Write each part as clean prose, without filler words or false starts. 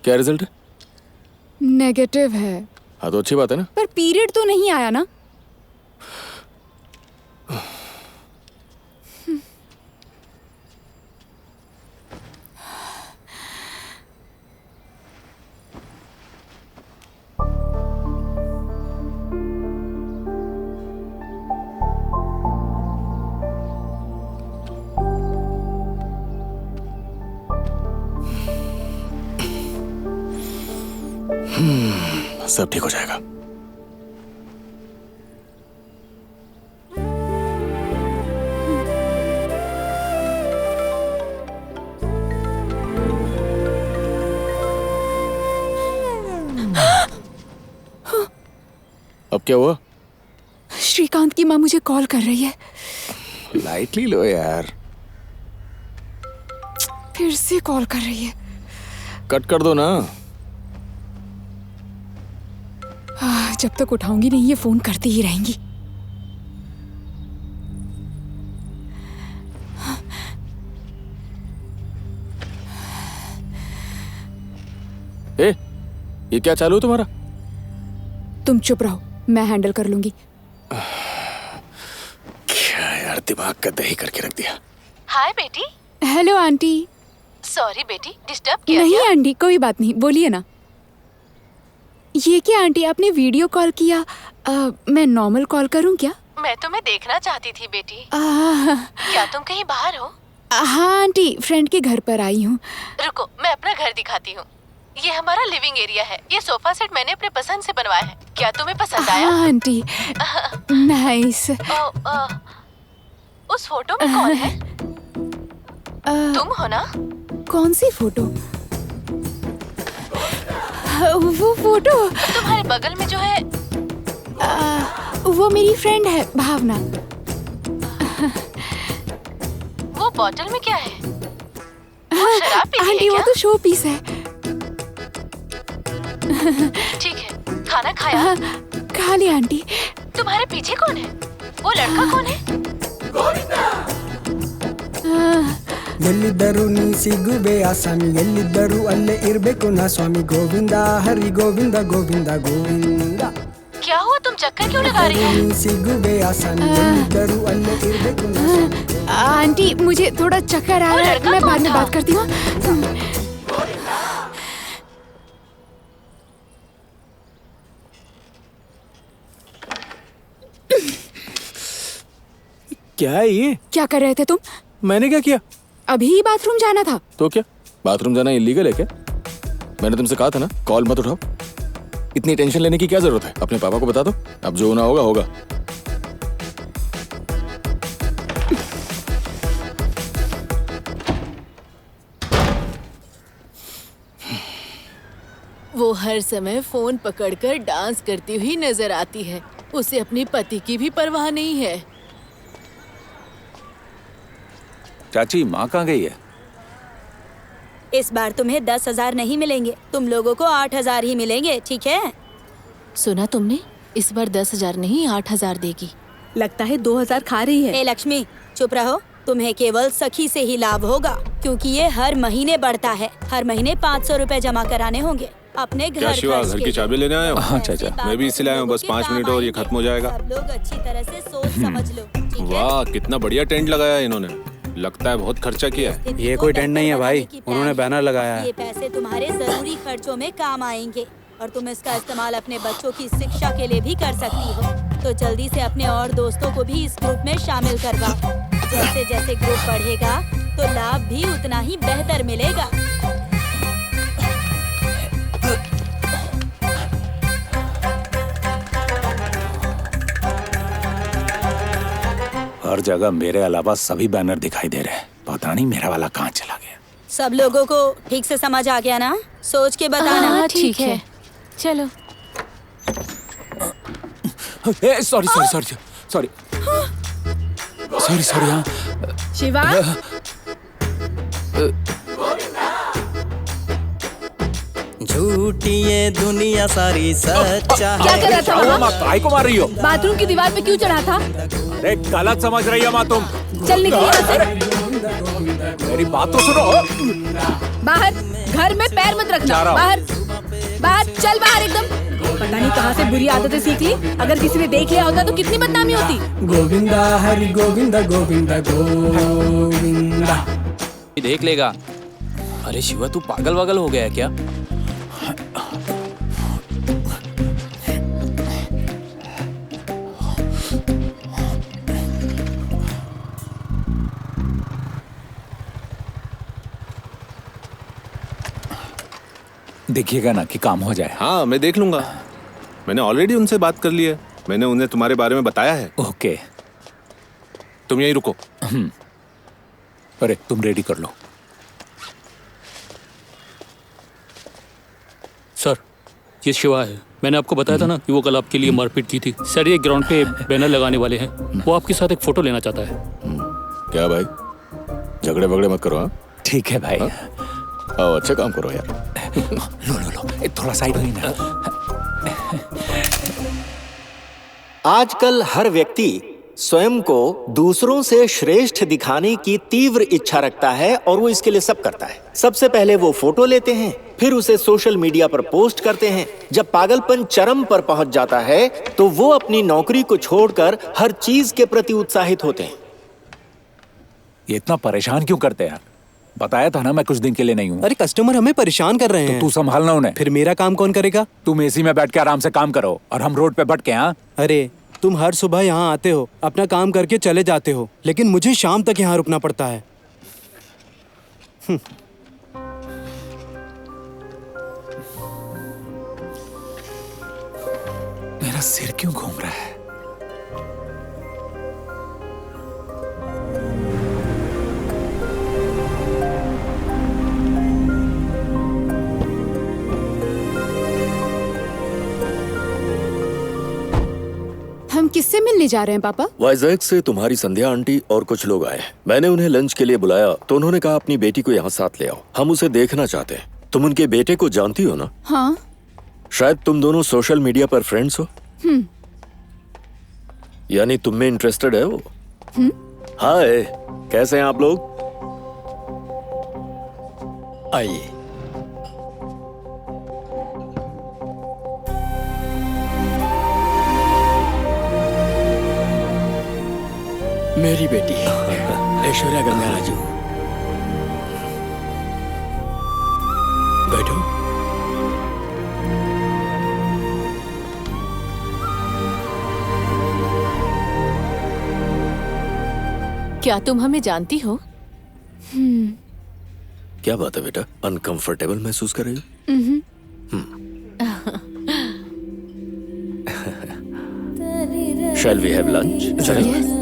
क्या रिजल्ट है? नेगेटिव है। हाँ तो अच्छी बात है ना। पर पीरियड तो नहीं आया ना। सब ठीक हो जाएगा। अब क्या हुआ? श्रीकांत की माँ मुझे कॉल कर रही है। लाइटली लो यार। फिर से कॉल कर रही है। कट कर दो ना। जब तक उठाऊंगी नहीं ये फोन करती ही रहेंगी। ए, ये क्या चालू है तुम्हारा? तुम चुप रहो, मैं हैंडल कर लूंगी। क्या यार, दिमाग का दही करके रख दिया। हाय बेटी। Hello aunty. सॉरी बेटी, डिस्टर्ब किया नहीं क्या? आंटी, कोई बात नहीं, बोलिए ना। ये क्या आंटी, आपने वीडियो कॉल किया? मैं नॉर्मल कॉल करूं क्या? मैं तुम्हें देखना चाहती थी बेटी। आ, क्या तुम कहीं बाहर हो? हाँ आंटी, फ्रेंड के घर पर आई हूँ। रुको, मैं अपना घर दिखाती हूँ। ये हमारा लिविंग एरिया है। ये सोफा सेट मैंने अपने पसंद से बनवाया है। क्या तुम्हें पसंद आया? हाँ आंटी, नाइस। उस फोटो में कौन है? तुम हो ना? कौन सी फोटो? वो फोटो तुम्हारे बगल में जो है वो मेरी फ्रेंड है, भावना। वो बोतल में क्या है? वो शराब पी रही है आंटी, वो क्या? तो शो पीस है। ठीक है, खाना खाया? खा लिया आंटी। तुम्हारे पीछे कौन है? वो लड़का कौन है? ಎಲ್ಲಿದ್ದರೂ ನೀ ಸಿಗುವೆ ಆಸಾಮಿ ಎಲ್ಲಿದ್ದರೂ ಅಲ್ಲೇ ಇರಬೇಕು ನಾ ಸ್ವಾಮಿ ಗೋವಿಂದ ಹರಿ ಗೋವಿಂದ ಗೋವಿಂದ ಗೋವಿಂದ क्या हुआ, तुम चक्कर क्यों लगा रही हो? ನೀ ಸಿಗುವೆ ಆಸಾಮಿ ಎಲ್ಲಿದ್ದರೂ ಅಲ್ಲೇ ಇರಬೇಕು ನಾ ಸ್ವಾಮಿ आंटी, मुझे थोड़ा चक्कर आ वो रहा है, लड़का मैं कौन बाद में था? बात करती हूँ। क्या है ये? क्या कर रहे थे तुम? मैंने क्या किया? अभी ही बाथरूम जाना था। तो क्या बाथरूम जाना इलीगल है क्या? मैंने तुमसे कहा था ना कॉल मत उठाओ। इतनी टेंशन लेने की क्या जरूरत है? अपने पापा को बता दो, अब जो होना होगा होगा। वो हर समय फोन पकड़कर डांस करती हुई नजर आती है। उसे अपने पति की भी परवाह नहीं है। चाची, माँ कहाँ गई है? इस बार तुम्हें 10,000 नहीं मिलेंगे, तुम लोगों को 8,000 ही मिलेंगे, ठीक है? सुना तुमने? इस बार 10,000 नहीं 8,000 देगी। लगता है 2,000 खा रही है। ए लक्ष्मी, चुप रहो। तुम्हें केवल सखी से ही लाभ होगा, क्योंकि ये हर महीने बढ़ता है। हर महीने 500 रुपए जमा कराने होंगे अपने घर क्या शिवा, खर्च घर के की लिए। चाबी लेने आए हो? हाँ चाचा, मैं भी इसीलिए आया हूँ, बस 5 मिनट और ये खत्म हो जाएगा। सब लोग अच्छी तरह से सोच समझ लो, ठीक है? वाह, कितना बढ़िया टेंट लगाया है इन्होंने। लगता है बहुत खर्चा किया है। ये कोई टेंट नहीं है भाई, उन्होंने बैनर लगाया है। ये पैसे तुम्हारे जरूरी खर्चों में काम आएंगे और तुम इसका इस्तेमाल अपने बच्चों की शिक्षा के लिए भी कर सकती हो। तो जल्दी से अपने और दोस्तों को भी इस ग्रुप में शामिल करवाओ। जैसे जैसे ग्रुप बढ़ेगा तो लाभ भी उतना ही बेहतर मिलेगा। हर जगह मेरे अलावा सभी बैनर दिखाई दे रहे हैं। पता नहीं मेरा वाला कहाँ चला गया। सब लोगों को ठीक से समझ आ गया ना? सोच के बताना। हाँ, ठीक है, चलो। Sorry sorry sorry sorry sorry sorry. हाँ शिवा, झूठी ये दुनिया सारी सच्चा क्या कर रहा था वहाँ? माँ, काय को मार रही हो? बाथरूम की दीवार पे क्यों चढ़ा था? अरे गलत समझ रही हो माँ तुम। चल निकल यहाँ से। मेरी बात तो सुनो। बाहर, घर में पैर मत जा रखना। रहा हूँ। बाहर, बाहर, चल बाहर एकदम। पता नहीं कहाँ से बुरी आदतें सीख ली। अगर किसी ने देख लिया होता तो कितनी बदनामी होती। गोविंदा हरि गोविंदा गोविंदा गोविंदा। देख लेगा। अरे शिवा, तू पागल वागल हो गया है क्या? देखिएगा ना कि काम हो जाए। हाँ, मैं देख लूंगा। मैंने ऑलरेडी उनसे बात कर ली है। मैंने उन्हें तुम्हारे बारे में बताया है। ओके। तुम यहीं रुको। अरे तुम रेडी कर लो। सर, ये शिवा है। मैंने आपको बताया था ना कि वो कल आपके लिए मारपीट की थी। सर, ये ग्राउंड पे बैनर लगाने वाले हैं। वो आपके साथ एक फोटो लेना चाहता है। क्या भाई, झगड़े वगड़े मत करो। हाँ, ठीक है भाई। आओ, अच्छा काम करो यार। लो, थोड़ा साइड हुई ना। आजकल हर व्यक्ति स्वयं को दूसरों से श्रेष्ठ दिखाने की तीव्र इच्छा रखता है और वो इसके लिए सब करता है। सबसे पहले वो फोटो लेते हैं, फिर उसे सोशल मीडिया पर पोस्ट करते हैं। जब पागलपन चरम पर पहुंच जाता है तो वो अपनी नौकरी को छोड़कर हर चीज के प्रति उत्साहित होते हैं। ये इतना परेशान क्यों करते हैं? बताया था ना मैं कुछ दिन के लिए नहीं हूँ। अरे कस्टमर हमें परेशान कर रहे हैं। तो तू संभालना उन्हें। फिर मेरा काम कौन करेगा? तुम एसी में बैठ के आराम से काम करो और हम रोड पे भटके। हाँ, अरे तुम हर सुबह यहाँ आते हो, अपना काम करके चले जाते हो, लेकिन मुझे शाम तक यहाँ रुकना पड़ता है। मेरा सिर क्यों घूम रहा है? हम किससे मिलने जा रहे हैं पापा? वाइजैक से तुम्हारी संध्या आंटी और कुछ लोग आए हैं। मैंने उन्हें लंच के लिए बुलाया तो उन्होंने कहा अपनी बेटी को यहाँ साथ ले आओ, हम उसे देखना चाहते हैं। तुम उनके बेटे को जानती हो ना? हाँ। शायद तुम दोनों सोशल मीडिया पर फ्रेंड्स हो। यानी तुम में इंटरेस्टेड है वो? हाय, कैसे हैं आप लोग? आइए। मेरी बेटी ऐश्वर्या गंगाराजू, बैठो। क्या तुम हमें जानती हो? क्या बात है बेटा, अनकंफर्टेबल महसूस कर रही हो? Shall we have lunch? Yes.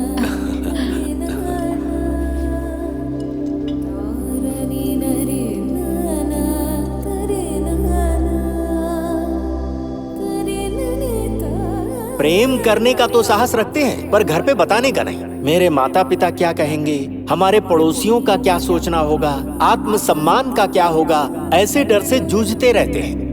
प्रेम करने का तो साहस रखते हैं पर घर पे बताने का नहीं। मेरे माता पिता क्या कहेंगे, हमारे पड़ोसियों का क्या सोचना होगा, आत्मसम्मान का क्या होगा, ऐसे डर से जूझते रहते हैं।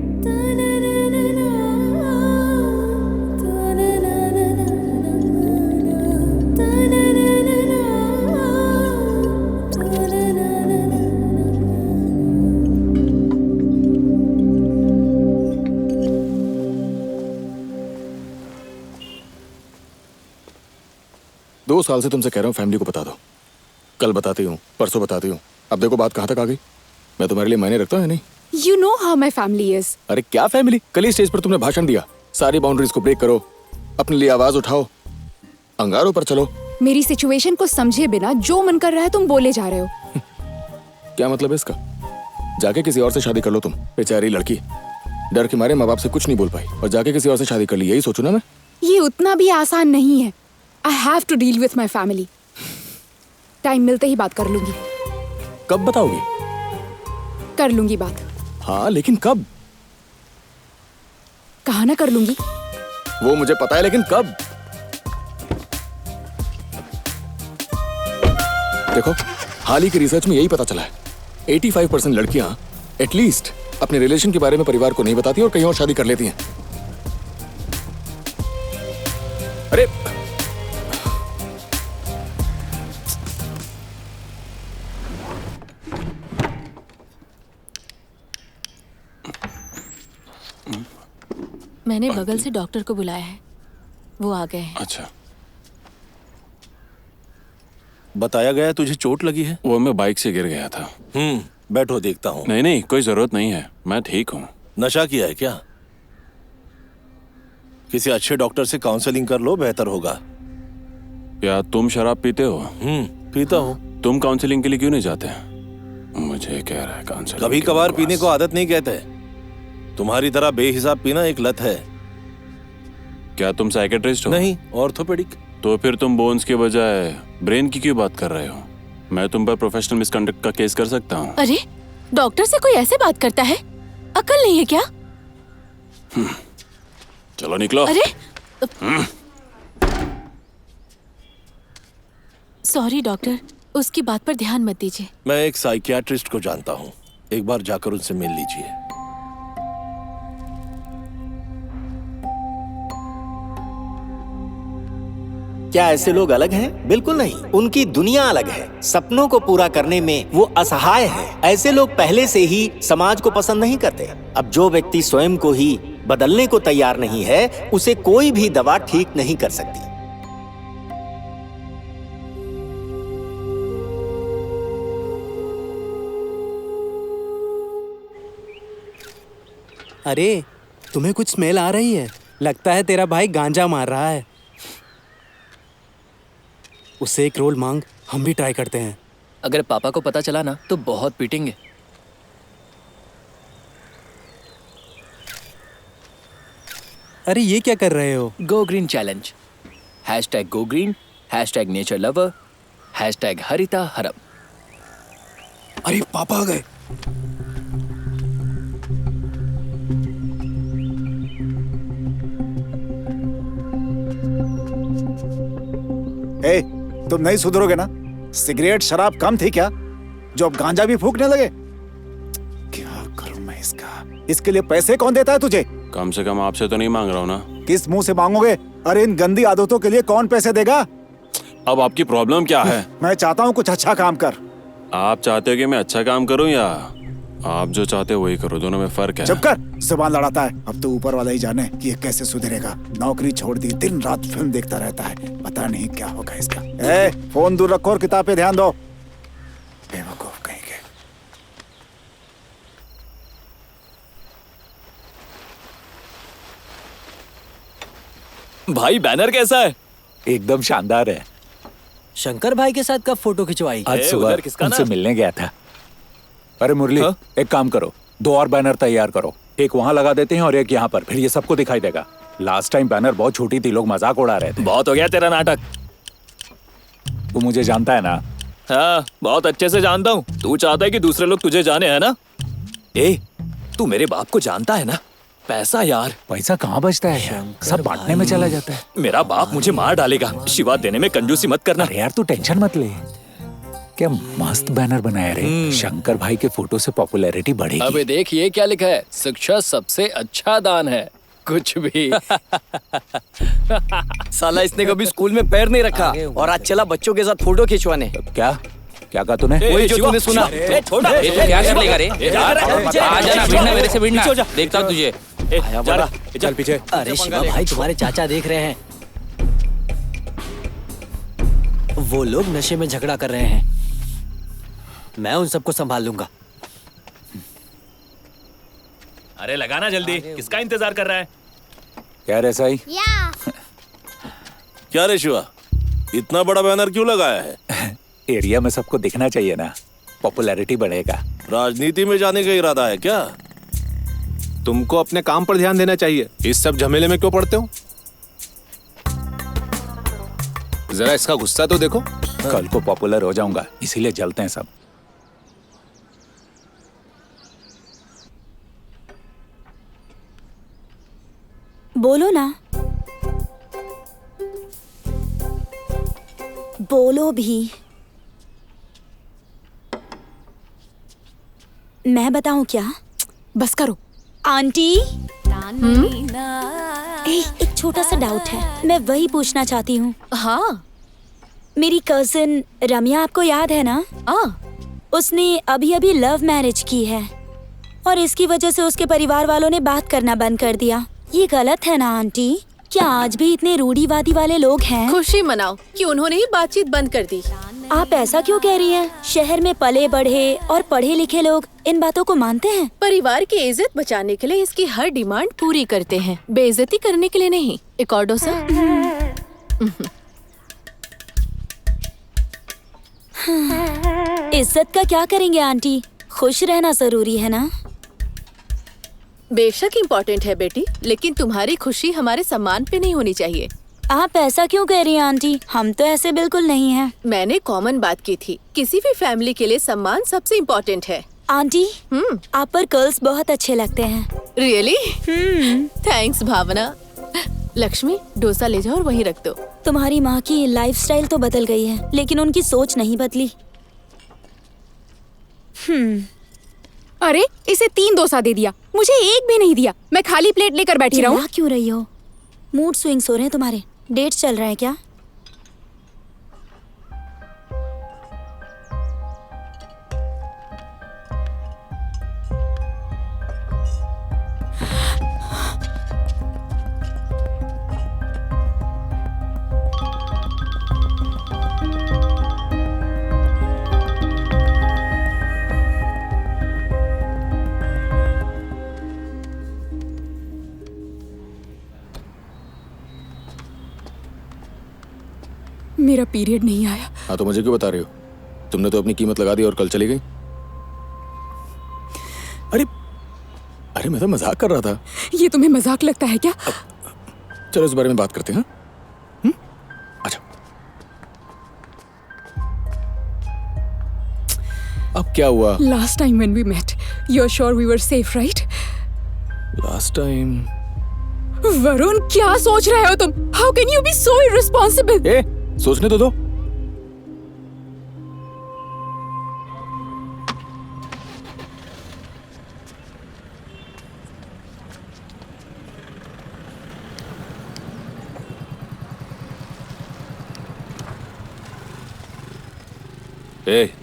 दो साल से तुमसे कह रहा हूँ फैमिली को बता दो। कल बताती हूँ, परसों बताती हूँ। अब देखो बात कहाँ तक आ गई। मैं तुम्हारे लिए मायने रखता हूँ या नहीं? You know how my family is. अरे क्या फैमिली, कल ही स्टेज पर तुमने भाषण दिया। सारी बाउंड्रीज को ब्रेक करो, अपने लिए आवाज उठाओ, अंगारों पर चलो। मेरी सिचुएशन को समझे बिना जो मन कर रहा है तुम बोले जा रहे हो। क्या मतलब है इसका? जाके किसी और से शादी कर लो तुम। बेचारी लड़की डर के मारे माँ बाप से कुछ नहीं बोल पाई और जाके किसी और से शादी कर ली। यही सोचो ना मैं। ये उतना भी आसान नहीं है। I have to deal with my family. Time मिलते ही बात कर लूंगी। कब बताओगी? कर लूंगी बात। हाँ, लेकिन कब? कहा ना कर लूंगी। वो मुझे पता है, लेकिन कब? देखो, हाल ही की रिसर्च में यही पता चला है 85% लड़कियां एटलीस्ट अपने रिलेशन के बारे में परिवार को नहीं बताती और कहीं और शादी कर लेती हैं। अरे मैंने बगल से डॉक्टर को बुलाया है, वो आ गए हैं। अच्छा, बताया गया तुझे चोट लगी है? वो मैं बाइक से गिर गया था। बैठो देखता हूँ। नहीं नहीं, कोई जरूरत नहीं है, मैं ठीक हूँ। नशा किया है क्या? किसी अच्छे डॉक्टर से काउंसलिंग कर लो, बेहतर होगा। क्या तुम शराब पीते हो? पीता हूँ। तुम काउंसलिंग के लिए क्यों नहीं जाते? मुझे कह रहा है काउंसलिंग। कभी कभार पीने को आदत नहीं कहते। तुम्हारी तरह बेहिसाब पीना एक लत है। क्या तुम साइकेट्रिस्ट हो? नहीं, ऑर्थोपेडिक। तो फिर तुम बोन्स के बजाय ब्रेन की क्यों बात कर रहे हो? मैं तुम पर प्रोफेशनल मिसकंडक्ट का केस कर सकता हूँ। अरे डॉक्टर से कोई ऐसे बात करता है? अकल नहीं है क्या? चलो निकलो। अरे सॉरी डॉक्टर, उसकी बात पर ध्यान मत दीजिए। मैं एक साइकियाट्रिस्ट को जानता हूँ, एक बार जाकर उनसे मिल लीजिए। क्या ऐसे लोग अलग हैं? बिल्कुल नहीं, उनकी दुनिया अलग है। सपनों को पूरा करने में वो असहाय है। ऐसे लोग पहले से ही समाज को पसंद नहीं करते। अब जो व्यक्ति स्वयं को ही बदलने को तैयार नहीं है, उसे कोई भी दवा ठीक नहीं कर सकती। अरे तुम्हें कुछ स्मेल आ रही है? लगता है तेरा भाई गांजा मार रहा है। उससे एक रोल मांग, हम भी ट्राई करते हैं। अगर पापा को पता चला ना तो बहुत पीटेंगे। अरे ये क्या कर रहे हो? Go green challenge. #Go green, #nature lover, #Haritha Haram. अरे पापा आ गए। ए, तुम नहीं सुधरोगे ना? सिगरेट शराब कम थी क्या, जो अब गांजा भी फूकने लगे? क्या करूं मैं इसका? इसके लिए पैसे कौन देता है तुझे? कम से कम आपसे तो नहीं मांग रहा हूँ ना। किस मुंह से मांगोगे? अरे इन गंदी आदतों के लिए कौन पैसे देगा? अब आपकी प्रॉब्लम क्या है? मैं चाहता हूँ कुछ अच्छा काम कर। आप चाहते हो कि मैं अच्छा काम करूं या आप जो चाहते हो वही करो? दोनों में फर्क है। चुप कर, जुबान लड़ाता है। अब तो ऊपर वाला ही जाने कि ये कैसे सुधरेगा। नौकरी छोड़ दी, दिन रात फिल्म देखता रहता है, पता नहीं क्या होगा इसका। ए, फोन दूर रखो और किताब पे ध्यान दो। बेवकूफ कहीं के। भाई बैनर कैसा है? एकदम शानदार है। शंकर भाई के साथ कब फोटो खिंचवाई? आज सुबह उनसे मिलने गया था। अरे मुरली, एक काम करो, 2 और बैनर तैयार करो। एक वहाँ लगा देते हैं और एक यहाँ पर, फिर ये सबको दिखाई देगा। लास्ट टाइम बैनर बहुत छोटी थी, लोग मजाक उड़ा रहे थे। बहुत हो गया तेरा नाटक। तू मुझे जानता है ना? हाँ, बहुत अच्छे से जानता हूँ। तू चाहता है कि दूसरे लोग तुझे जाने, है ना? ए, तू मेरे बाप को जानता है ना? पैसा यार, पैसा कहाँ बचता है यार, सब बांटने में चला जाता है। मेरा बाप मुझे मार डालेगा। शिवा देने में कंजूसी मत करना। अरे यार तू टेंशन मत ले। क्या मस्त बैनर बनाया रे। शंकर भाई के फोटो से पॉपुलैरिटी बढ़ेगी। अबे देख ये क्या लिखा है, शिक्षा सबसे अच्छा दान है। कुछ भी साला इसने कभी स्कूल में पैर नहीं रखा और आज चला बच्चों के साथ फोटो खिंचवाने। क्या क्या कहा तूने? वही जो तूने सुना। तू क्या कर लेगा रे? आ जाना, भिड़ना मेरे से भिड़ना। देखता हूँ तुझे। चल पीछे। अरे शिवा भाई, तुम्हारे चाचा देख रहे हैं। वो लोग नशे में झगड़ा कर रहे हैं, मैं उन सबको संभाल लूंगा। अरे लगाना जल्दी, किसका इंतजार कर रहा है? क्या रे साई? क्या रे शिवा, इतना बड़ा बैनर क्यों लगाया है? एरिया में सबको दिखना चाहिए ना, पॉपुलैरिटी बढ़ेगा। राजनीति में जाने का इरादा है क्या? तुमको अपने काम पर ध्यान देना चाहिए, इस सब झमेले में क्यों पड़ते हो? जरा इसका गुस्सा तो देखो। कल को पॉपुलर हो जाऊंगा, इसीलिए जलते हैं सब। बोलो ना, बोलो भी। मैं बताऊं क्या? बस करो आंटी। एक छोटा सा डाउट है, मैं वही पूछना चाहती हूँ। हाँ, मेरी कजिन रम्या आपको याद है ना? उसने अभी अभी लव मैरिज की है और इसकी वजह से उसके परिवार वालों ने बात करना बंद कर दिया। ये गलत है ना आंटी? क्या आज भी इतने रूढ़िवादी वाले लोग हैं? खुशी मनाओ कि उन्होंने ही बातचीत बंद कर दी। आप ऐसा क्यों कह रही हैं? शहर में पले बढ़े और पढ़े लिखे लोग इन बातों को मानते हैं। परिवार की इज्जत बचाने के लिए इसकी हर डिमांड पूरी करते हैं, बेइज्जती करने के लिए नहीं। एक और डोसा। इज्जत का क्या करेंगे आंटी? खुश रहना जरूरी है ना? बेशक इम्पोर्टेंट है बेटी, लेकिन तुम्हारी खुशी हमारे सम्मान पे नहीं होनी चाहिए। आप ऐसा क्यों कह रही हैं आंटी? हम तो ऐसे बिल्कुल नहीं हैं। मैंने कॉमन बात की थी, किसी भी फैमिली के लिए सम्मान सबसे इम्पोर्टेंट है। आंटी, आप पर कर्ल्स बहुत अच्छे लगते हैं। रियली? थैंक्स भावना। लक्ष्मी, डोसा ले जाओ और वहीं रख दो। तुम्हारी माँ की लाइफस्टाइल तो बदल गई है, लेकिन उनकी सोच नहीं बदली। अरे इसे 3 डोसा दे दिया, मुझे एक भी नहीं दिया। मैं खाली प्लेट लेकर बैठी रहूं? चिल्ला क्यों रही हो? मूड स्विंग्स हो रहे हैं तुम्हारे? डेट चल रहा है क्या? मेरा पीरियड नहीं आया। हाँ तो मुझे क्यों बता रहे हो? तुमने तो अपनी कीमत लगा दी और कल चली गई। अरे मैं तो मजाक कर रहा था। ये तुम्हें मजाक लगता है क्या? चलो इस बारे में बात करते हैं। अच्छा, अब क्या हुआ? Last time when we met, you're sure we were safe, right? Last time. Varun, क्या सोच रहे हो तुम? How can you be so irresponsible? सोचने तो दो।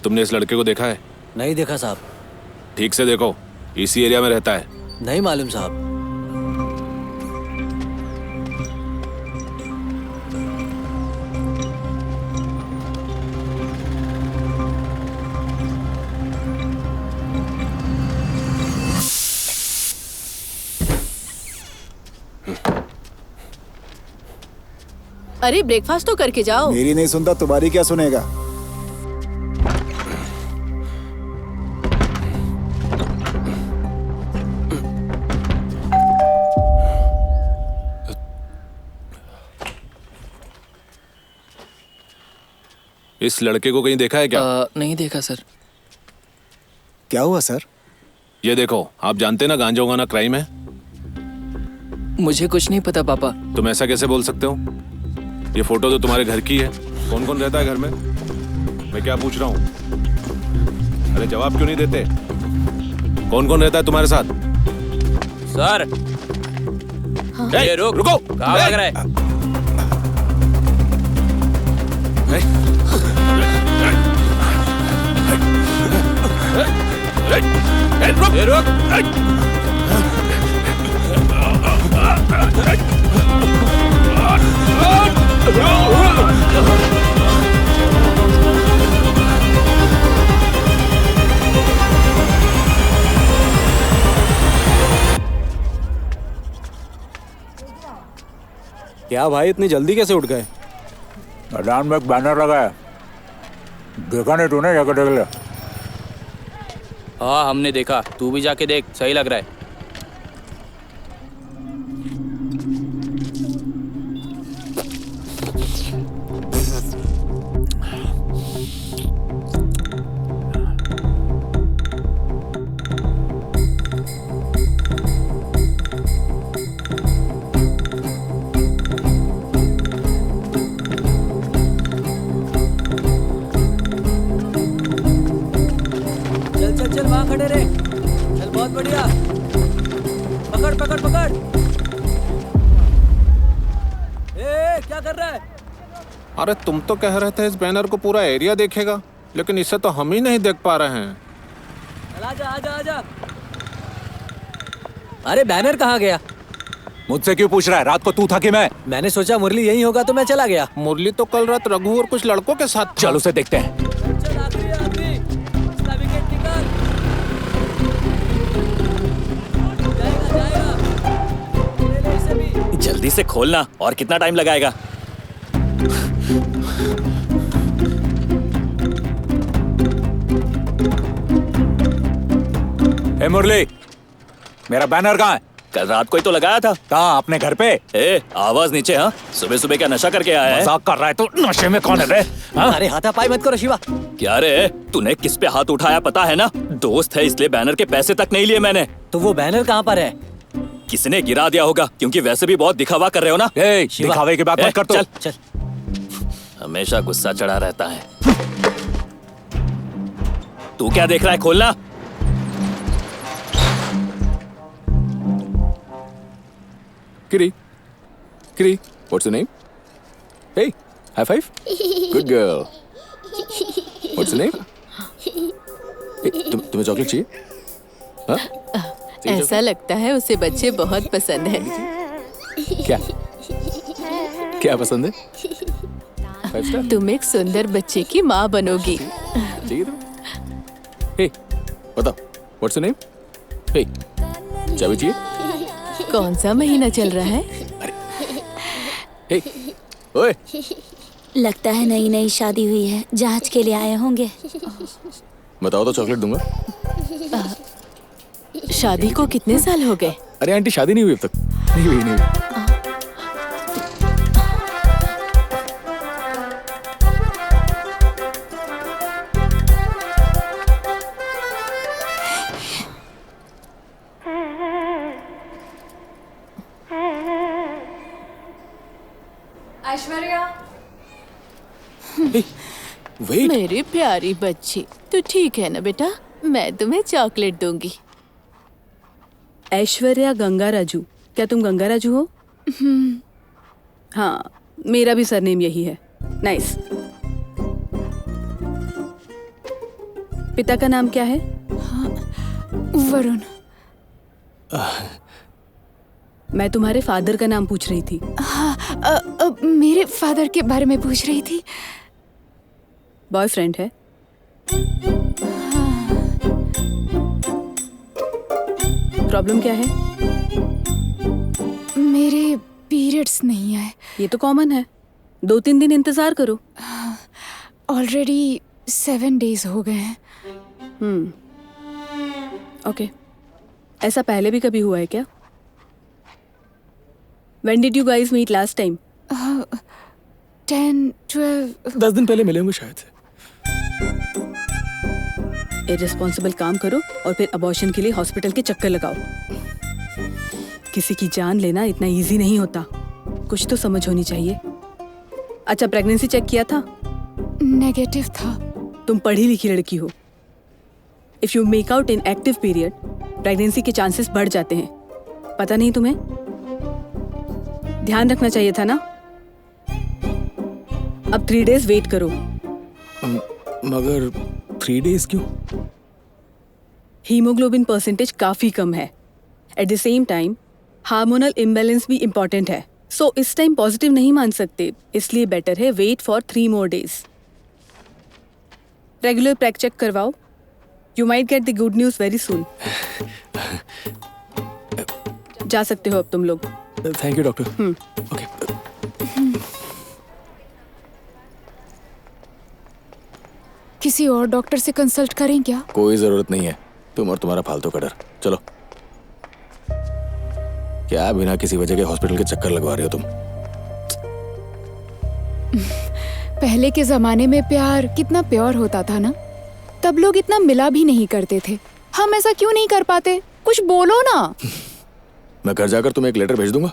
तुमने इस लड़के को देखा है? नहीं देखा साहब। ठीक से देखो, इसी एरिया में रहता है। नहीं मालूम साहब। अरे ब्रेकफास्ट तो करके जाओ। मेरी नहीं सुनता, तुम्हारी क्या सुनेगा? इस लड़के को कहीं देखा है क्या? नहीं देखा सर। क्या हुआ सर? ये देखो, आप जानते ना गांजा उगाना क्राइम है। मुझे कुछ नहीं पता पापा। तुम ऐसा कैसे बोल सकते हो? ये फोटो तो तुम्हारे घर की है। कौन कौन रहता है घर में? मैं क्या पूछ रहा हूँ? अरे जवाब क्यों नहीं देते? कौन कौन रहता है तुम्हारे साथ? सर। ये रुको। कहाँ भाग रहा है? क्या भाई, इतनी जल्दी कैसे उठ गए? मैदान में एक बैनर लगा है, देखा नहीं तूने? जाकर देख ले। हाँ हमने देखा, तू भी जाके देख, सही लग रहा है। चल वहाँ खड़े रहे। चल बहुत बढ़िया। पकड़ पकड़ पकड़। क्या कर रहा है? अरे तुम तो कह रहे थे इस बैनर को पूरा एरिया देखेगा, लेकिन इसे तो हम ही नहीं देख पा रहे हैं। आजा आजा आजा। अरे बैनर कहाँ गया? मुझसे क्यों पूछ रहा है? रात को तू था कि मैं? मैंने सोचा मुरली यही होगा तो मैं चला गया। मुरली तो कल रात रघु और कुछ लड़कों के साथ था। चल उसे देखते हैं। जल्दी से खोलना, और कितना टाइम लगाएगा? ए मुरली, मेरा बैनर कहाँ है? कल रात को ही तो लगाया था। कहाँ? अपने घर पे? ए, आवाज नीचे। हाँ, सुबह सुबह क्या नशा करके आया है? मजाक कर रहा है तू? नशे में कौन है रे? हाँ? अरे हाथापाई मत करो शिवा। क्या रे, तूने किस पे हाथ उठाया पता है ना? दोस्त है इसलिए बैनर के पैसे तक नहीं लिए मैंने। तो वो बैनर कहाँ पर है? किसने गिरा दिया होगा, क्योंकि वैसे भी बहुत दिखावा कर रहे हो ना। दिखावे की बात मत कर। चल चल, हमेशा गुस्सा चढ़ा रहता है। तू क्या देख रहा है? खोलना। Kitty, what's your name? Hey, high five. Good girl. What's your name? Hey, तुम्हें चॉकलेट चाहिए? हाँ? ऐसा लगता है उसे बच्चे बहुत पसंद है। क्या पसंद है? 5 स्टार? तुम एक सुंदर बच्चे की माँ बनोगी। चाहिए तुम्हें? Hey, बताओ, what's your name? Hey, चाबी चाहिए? कौन सा महीना चल रहा है? Hey, ओए, लगता है नई नई शादी हुई है, जांच के लिए आए होंगे। बताओ तो चॉकलेट दूंगा। शादी को कितने साल हो गए? अरे आंटी, शादी नहीं हुई अब तक। नहीं हुई। ऐश्वर्या, मेरी प्यारी बच्ची, तू ठीक है ना बेटा? मैं तुम्हें चॉकलेट दूंगी। ऐश्वर्या गंगाराजू, क्या तुम गंगाराजू हो? हाँ, मेरा भी सरनेम यही है। नाइस। पिता का नाम क्या है? वरुण। मैं तुम्हारे फादर का नाम पूछ रही थी। हाँ, मेरे फादर के बारे में पूछ रही थी। बॉयफ्रेंड है? प्रॉब्लम क्या है? मेरे पीरियड्स नहीं आए। ये तो कॉमन है, 2-3 दिन इंतजार करो। ऑलरेडी 7 डेज हो गए हैं। ओके। ऐसा पहले भी कभी हुआ है क्या? When did you guys meet last time? 10 दिन पहले मिले होंगे शायद से। इररिस्पॉन्सिबल काम करो और फिर अबॉर्शन के लिए हॉस्पिटल के चक्कर लगाओ। किसी की जान लेना इतना इजी नहीं होता, कुछ तो समझ होनी चाहिए। अच्छा, प्रेगनेंसी चेक किया था? नेगेटिव था। तुम पढ़ी लिखी लड़की हो। If you make out in active period, pregnancy के चांसेस बढ़ जाते हैं। पता नहीं तुम्हें? ध्यान रखना चाहिए था ना। अब 3 डेज वेट करो। मगर 3 डेज क्यों? हीमोग्लोबिन परसेंटेज काफी कम है। At the same time hormonal imbalance भी इम्पोर्टेंट है। सो इस टाइम पॉजिटिव नहीं मान सकते, इसलिए बेटर है wait for 3 more days। Regular प्रेक चेक करवाओ। You might get the good news very soon. जा सकते हो अब तुम लोग। Thank you doctor. ओके। किसी और डॉक्टर से कंसल्ट करें क्या? कोई जरूरत नहीं है, तुम और तुम्हारा फालतू का डर। चलो। क्या बिना किसी वजह के हॉस्पिटल के चक्कर लगवा रहे हो तुम? पहले के जमाने में प्यार कितना प्योर होता था ना। तब लोग इतना मिला भी नहीं करते थे। हम ऐसा क्यों नहीं कर पाते? कुछ बोलो ना। मैं घर जाकर तुम्हें एक लेटर भेज दूंगा,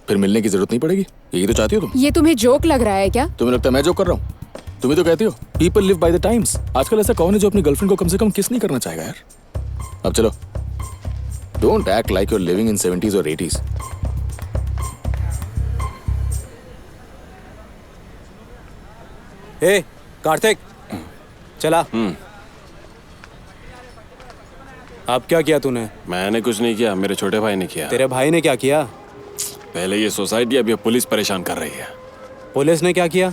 फिर मिलने की जरूरत नहीं पड़ेगी। यही तो चाहती हो तुम? ये तुम्हें जोक लग रहा है क्या? तुम्हें लगता है मैं जोक कर रहा हूँ? तुम ही तो कहती हो people live by the times. आजकल ऐसा कौन है जो अपनी गर्लफ्रेंड को कम से कम किस नहीं करना चाहेगा यार? अब चलो, don't act like you are living in 70s और 80s। ए कार्तिक, चला। अब क्या किया तूने? मैंने कुछ नहीं किया, मेरे छोटे भाई ने किया। तेरे भाई ने क्या किया? पहले ये सोसाइटी, अब ये पुलिस परेशान कर रही है। पुलिस ने क्या किया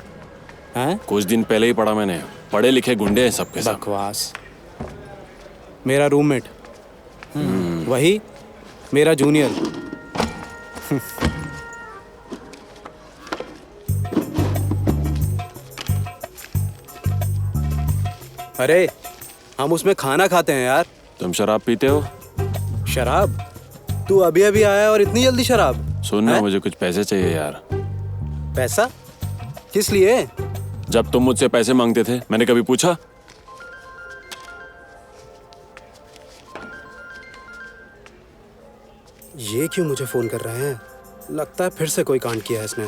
हैं? कुछ दिन पहले ही पढ़ा मैंने, पढ़े लिखे गुंडे हैं सबके सब। बकवास। मेरा रूममेट, वही मेरा जूनियर। अरे हम उसमें खाना खाते हैं यार। तुम शराब पीते हो? शराब? तू अभी अभी आया और इतनी जल्दी शराब? सुन ना, मुझे कुछ पैसे चाहिए यार। पैसा? किस लिए? जब तुम मुझसे पैसे मांगते थे मैंने कभी पूछा? ये क्यों मुझे फोन कर रहे हैं? लगता है फिर से कोई कांड किया है इसने।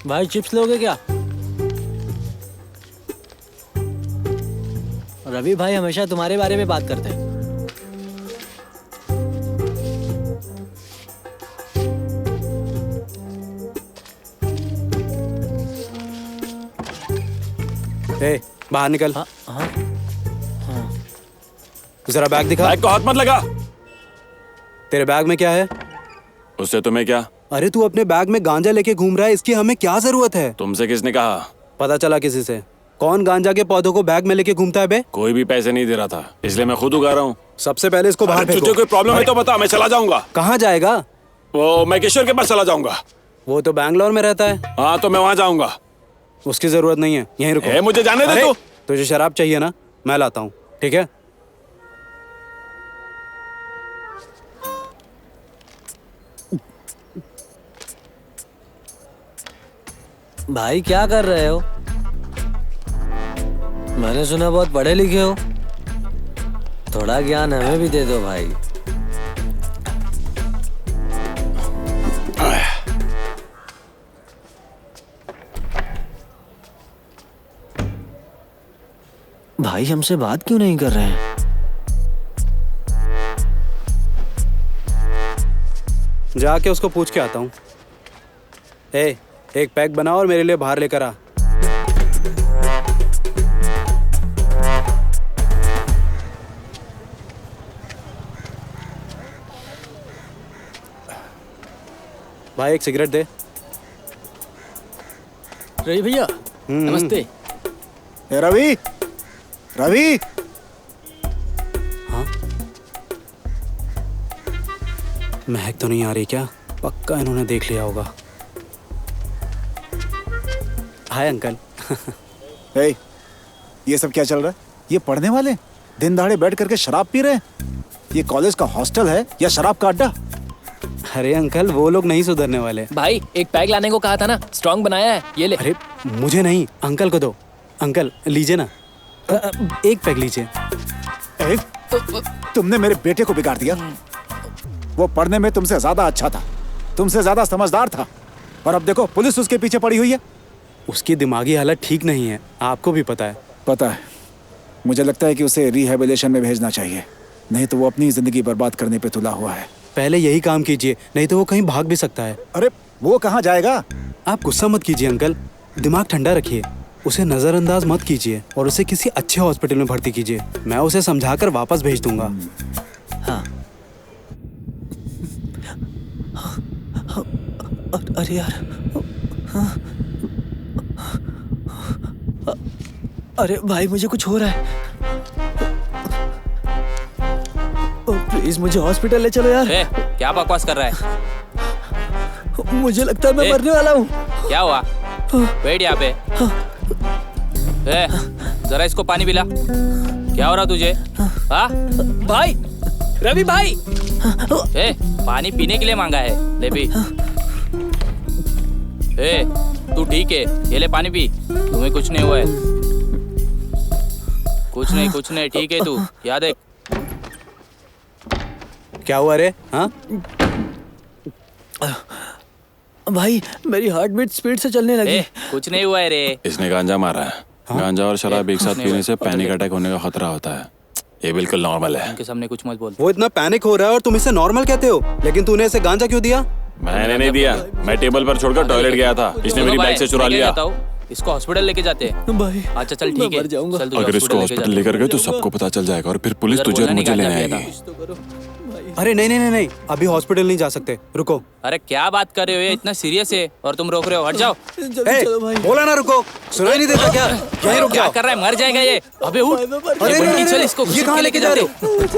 भाई चिप्स लोगे क्या? रवि भाई हमेशा तुम्हारे बारे में बात करते हैं। ए, बाहर निकल। हाँ। जरा बैग दिखा। बैग को हाथ मत लगा। तेरे बैग में क्या है? उससे तुम्हें क्या? अरे तू अपने बैग में गांजा लेके घूम रहा है, इसकी हमें क्या जरूरत है? तुमसे किसने कहा? पता चला किसी से। कौन गांजा के पौधों को बैग में लेके घूमता है बे? कोई भी पैसे नहीं दे रहा था, इसलिए मैं खुद उगा रहा हूँ। सबसे पहले इसको बाहर फेंको। तुझे कोई प्रॉब्लम है तो बता, मैं चला जाऊंगा। कहाँ जाएगा? वो मैं किशोर के पास चला जाऊंगा। वो तो बैंगलोर में रहता है। हाँ तो मैं वहाँ जाऊंगा। उसकी जरूरत नहीं है, यहीं रुको। मुझे जाने दे तू। तुझे शराब चाहिए ना, मैं लाता हूँ, ठीक है? भाई क्या कर रहे हो? मैंने सुना बहुत पढ़े लिखे हो, थोड़ा ज्ञान हमें भी दे दो भाई। भाई हमसे बात क्यों नहीं कर रहे हैं? जाके उसको पूछ के आता हूँ। एक पैक बनाओ और मेरे लिए बाहर लेकर आ। भाई एक सिगरेट दे। रवि भैया नमस्ते। रवि, रवि। हाँ? महक तो नहीं आ रही क्या? पक्का इन्होंने देख लिया होगा। Hi uncle. हे, ये सब क्या चल रहा है? ये पढ़ने वाले दिन दहाड़े बैठ करके शराब पी रहे हैं। ये कॉलेज का हॉस्टल है या शराब का अड्डा? अरे अंकल वो लोग नहीं सुधरने वाले। भाई एक पैक लाने को कहा था ना, स्ट्रॉन्ग बनाया है, ये ले। अरे मुझे नहीं, अंकल को दो। अंकल लीजिए ना, एक पैक लीजिए। तुमने मेरे बेटे को बिगाड़ दिया। वो पढ़ने में तुमसे ज्यादा अच्छा था, तुमसे ज्यादा समझदार था, और अब देखो पुलिस उसके पीछे पड़ी हुई है। उसकी दिमागी हालत ठीक नहीं है, आपको भी पता है। पता है, मुझे लगता है कि उसे रिहेबिलिटेशन में भेजना चाहिए, नहीं तो वो अपनी जिंदगी बर्बाद करने पे तुला हुआ है। पहले यही काम कीजिए, नहीं तो वो कहीं भाग भी सकता है। अरे वो कहाँ जाएगा? आप गुस्सा मत कीजिए अंकल, दिमाग ठंडा रखिए, उसे नजरअंदाज मत कीजिए और उसे किसी अच्छे हॉस्पिटल में भर्ती कीजिए। मैं उसे समझाकर वापस भेज दूंगा। हाँ। अरे यार, अरे भाई मुझे कुछ हो रहा है। प्लीज मुझे हॉस्पिटल ले चलो यार। क्या बकवास कर रहा है? मुझे लगता है मैं मरने वाला हूँ। क्या हुआ? बैठ यहाँ पे। जरा इसको पानी पिला। क्या हो रहा तुझे? हाँ भाई, रवि भाई। पानी पीने के लिए मांगा है, ले पी। तू ठीक है, ये ले पानी पी। तुम्हें कुछ नहीं हुआ है। कुछ नहीं, ठीक है तू, याद है। क्या हुआ रे? हाँ भाई मेरी हार्ट बीट स्पीड से चलने लगी। कुछ नहीं हुआ है रे। इसने गांजा मारा है। हाँ? गांजा और शराब एक साथ पीने से पैनिक अटैक होने का खतरा होता है। ये बिल्कुल नॉर्मल है। उनके सामने कुछ मत बोल। वो इतना पैनिक हो रहा है और तुम इसे नॉर्मल कहते हो, लेकिन तूने इसे गांजा क्यों दिया? मैंने नहीं दिया, मैं टेबल पर छोड़कर टॉयलेट गया था, इसने मेरी बैग से चुरा लिया। इसको हॉस्पिटल लेके जाते हैं भाई। अच्छा चल ठीक है, चल तुझे अगर इसको हॉस्पिटल लेकर गए तो सबको पता चल जाएगा और फिर पुलिस तुझे और मुझे लेने आएगी। अरे नहीं नहीं नहीं नहीं, अभी हॉस्पिटल नहीं जा सकते, रुको। अरे क्या बात कर रहे हो, ये इतना सीरियस है और तुम रोक रहे हो, हट जाओ। बोला ना रुको, सुनाई नहीं देता क्या? यहीं रुक क्या जाओ। कर रहा है, मर जाएगा ये। अबे उठ, अरे बंटी चल इसको ये कहाँ लेके जा रहे हो?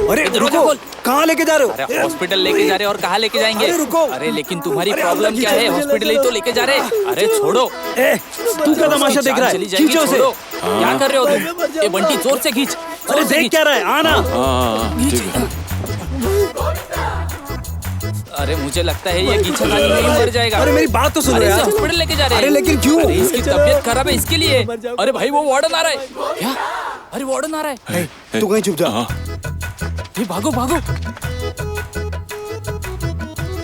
अरे रुको, कहाँ लेके जा रहे हो? अरे हॉस्पिटल लेके जा रहे हो और कहाँ लेके जाएंगे? अरे रुको। अरे लेकिन तुम्हारी प्रॉब्लम क्या है, हॉस्पिटल ही तो लेके जा रहे हैं। अरे छोड़ो, तू क्या तमाशा देख रहा है? चली जाएगी, खींचो उसे। छोड़ो। क्या कर रहे हो तुम? ये बंटी जोर से खींच। अरे देख क्या रहा है, आना। अरे मुझे लगता है ये कीचड़ नहीं मर जाएगा। अरे मेरी बात तो सुनो अरे यार। इसे हॉस्पिटल लेके जा रहे हैं। अरे लेकिन क्यों? अरे इसकी तबीयत खराब है इसके लिए। अरे भाई वो वार्डन आ रहा है। क्या? अरे वार्डन आ रहा है। तू कहीं चुप जा। ये भागो भागो।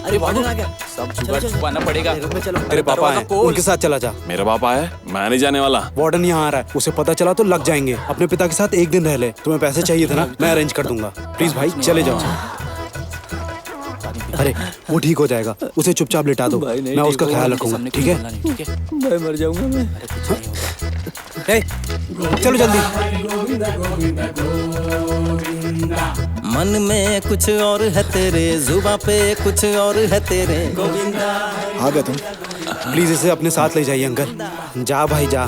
अरे वार्डन आ गया। सब जुगाड़ छुपाना पड़ेगा। तेरे पापा हैं, उनके साथ चला जा। मेरा पापा है, मैं नहीं जाने वाला। वार्डन यहाँ आ रहा है, उसे पता चला तो लग जाएंगे। अपने पिता के साथ एक दिन रह ले। तुम्हें पैसे चाहिए थे ना, मैं अरेंज कर दूंगा। प्लीज भाई चले जाओ। अरे वो ठीक हो जाएगा, उसे चुपचाप लिटा दो, मैं उसका ख्याल रखूंगा, ठीक है? मैं मर जाऊंगा मैं। चलो जल्दी। मन में कुछ और है तेरे, जुबां पे कुछ और है तेरे। आ गए तुम, प्लीज इसे अपने साथ ले जाइए अंकल। जा भाई जा।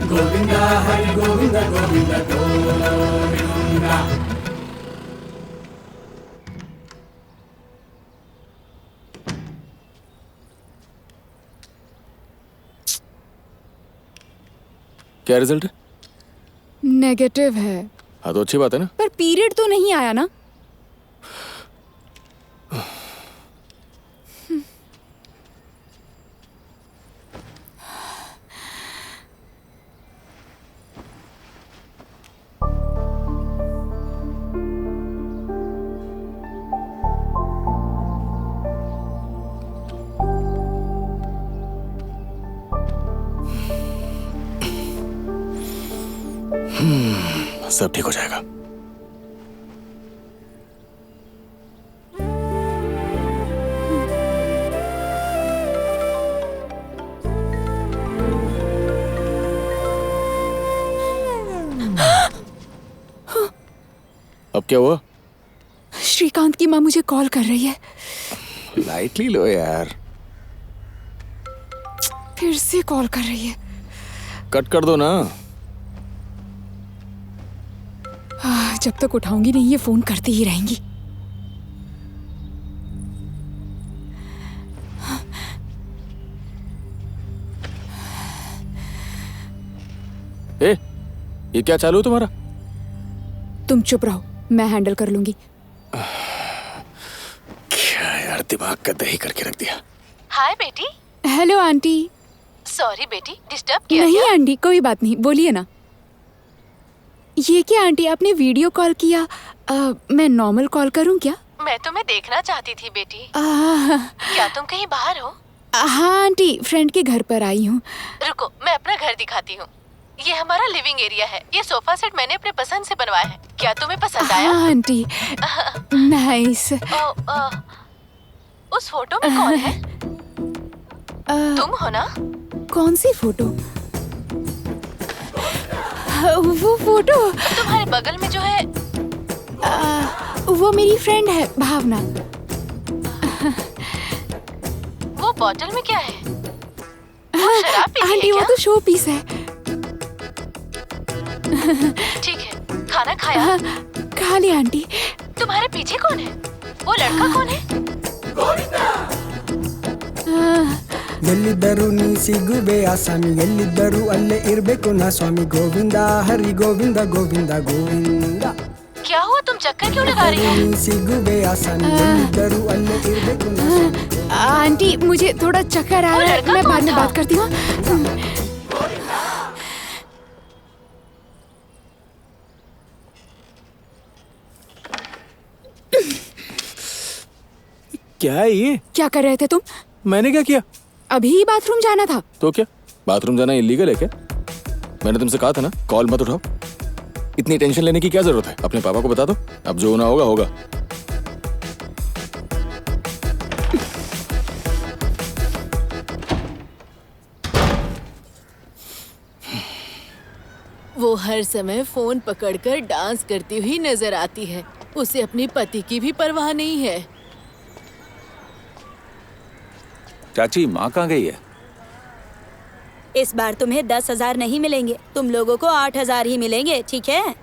गोविंदा हरि गोविंदा गोविंदा गोविंदा। क्या रिजल्ट है? नेगेटिव है। हाँ तो अच्छी बात है ना। पर पीरियड तो नहीं आया ना। सब ठीक हो जाएगा। अब क्या हुआ? श्रीकांत की माँ मुझे कॉल कर रही है। लाइटली लो यार। फिर से कॉल कर रही है। कट कर दो ना। जब तक उठाऊंगी नहीं ये फोन करती ही रहेंगी। ये क्या चालू है तुम्हारा? तुम चुप रहो, मैं हैंडल कर लूंगी। क्या यार, दिमाग का दही करके रख दिया। हाय बेटी। Hello aunty. सॉरी बेटी, डिस्टर्ब किया नहीं क्या? आंटी कोई बात नहीं, बोलिए ना। ये क्या आंटी, आपने वीडियो कॉल किया? मैं नॉर्मल कॉल करूं क्या? मैं तुम्हें देखना चाहती थी बेटी। क्या तुम कहीं बाहर हो? हाँ आंटी, फ्रेंड के घर पर आई हूँ। रुको, मैं अपना घर दिखाती हूँ। ये हमारा लिविंग एरिया है। ये सोफा सेट मैंने अपने पसंद से बनवाया है। क्या तुम्हें पसंद आया? हाँ आंटी, नाइस। उस फोटो में कौन है? तुम हो ना? कौन सी फोटो? वो फोटो तुम्हारे बगल में जो है वो मेरी फ्रेंड है भावना। वो बोतल में क्या है? वो शराब पीती आंटी है वो क्या? तो शो पीस है। ठीक है, खाना खाया? खा लिया आंटी। तुम्हारे पीछे कौन है? वो लड़का कौन है? ಎಲ್ಲಿದ್ದರೂ ನೀ ಸಿಗುವೆ ಆಸಾಮಿ, ಎಲ್ಲಿದ್ದರೂ ಅಲ್ಲೇ ಇರ್ಬೇಕು ನಾ ಸ್ವಾಮಿ. ಗೋವಿಂದ ಹರಿ ಗೋವಿಂದ ಗೋವಿಂದ ಗೋವಿಂದ. क्या हुआ, तुम चक्कर क्यों लगा रही हो? ನೀ ಸಿಗುವೆ ಆಸಾಮಿ, ಎಲ್ಲಿದ್ದರೂ ಅಲ್ಲೇ ಇರ್ಬೇಕು ನಾ ಸ್ವಾಮಿ. आंटी मुझे थोड़ा चक्कर आ रहा है, मैं बाद में बात करती हूँ। क्या है ये? क्या कर रहे थे तुम? मैंने क्या किया? अभी ही बाथरूम जाना था। तो क्या बाथरूम जाना इलीगल है क्या? मैंने तुमसे कहा था ना कॉल मत उठाओ। इतनी टेंशन लेने की क्या जरूरत है? अपने पापा को बता दो, अब जो होना होगा होगा। हर समय फोन पकड़कर डांस करती हुई नजर आती है। उसे अपने पति की भी परवाह नहीं है। चाची, माँ कहाँ गई है? इस बार तुम्हें 10,000 नहीं मिलेंगे, तुम लोगों को 8,000 ही मिलेंगे, ठीक है?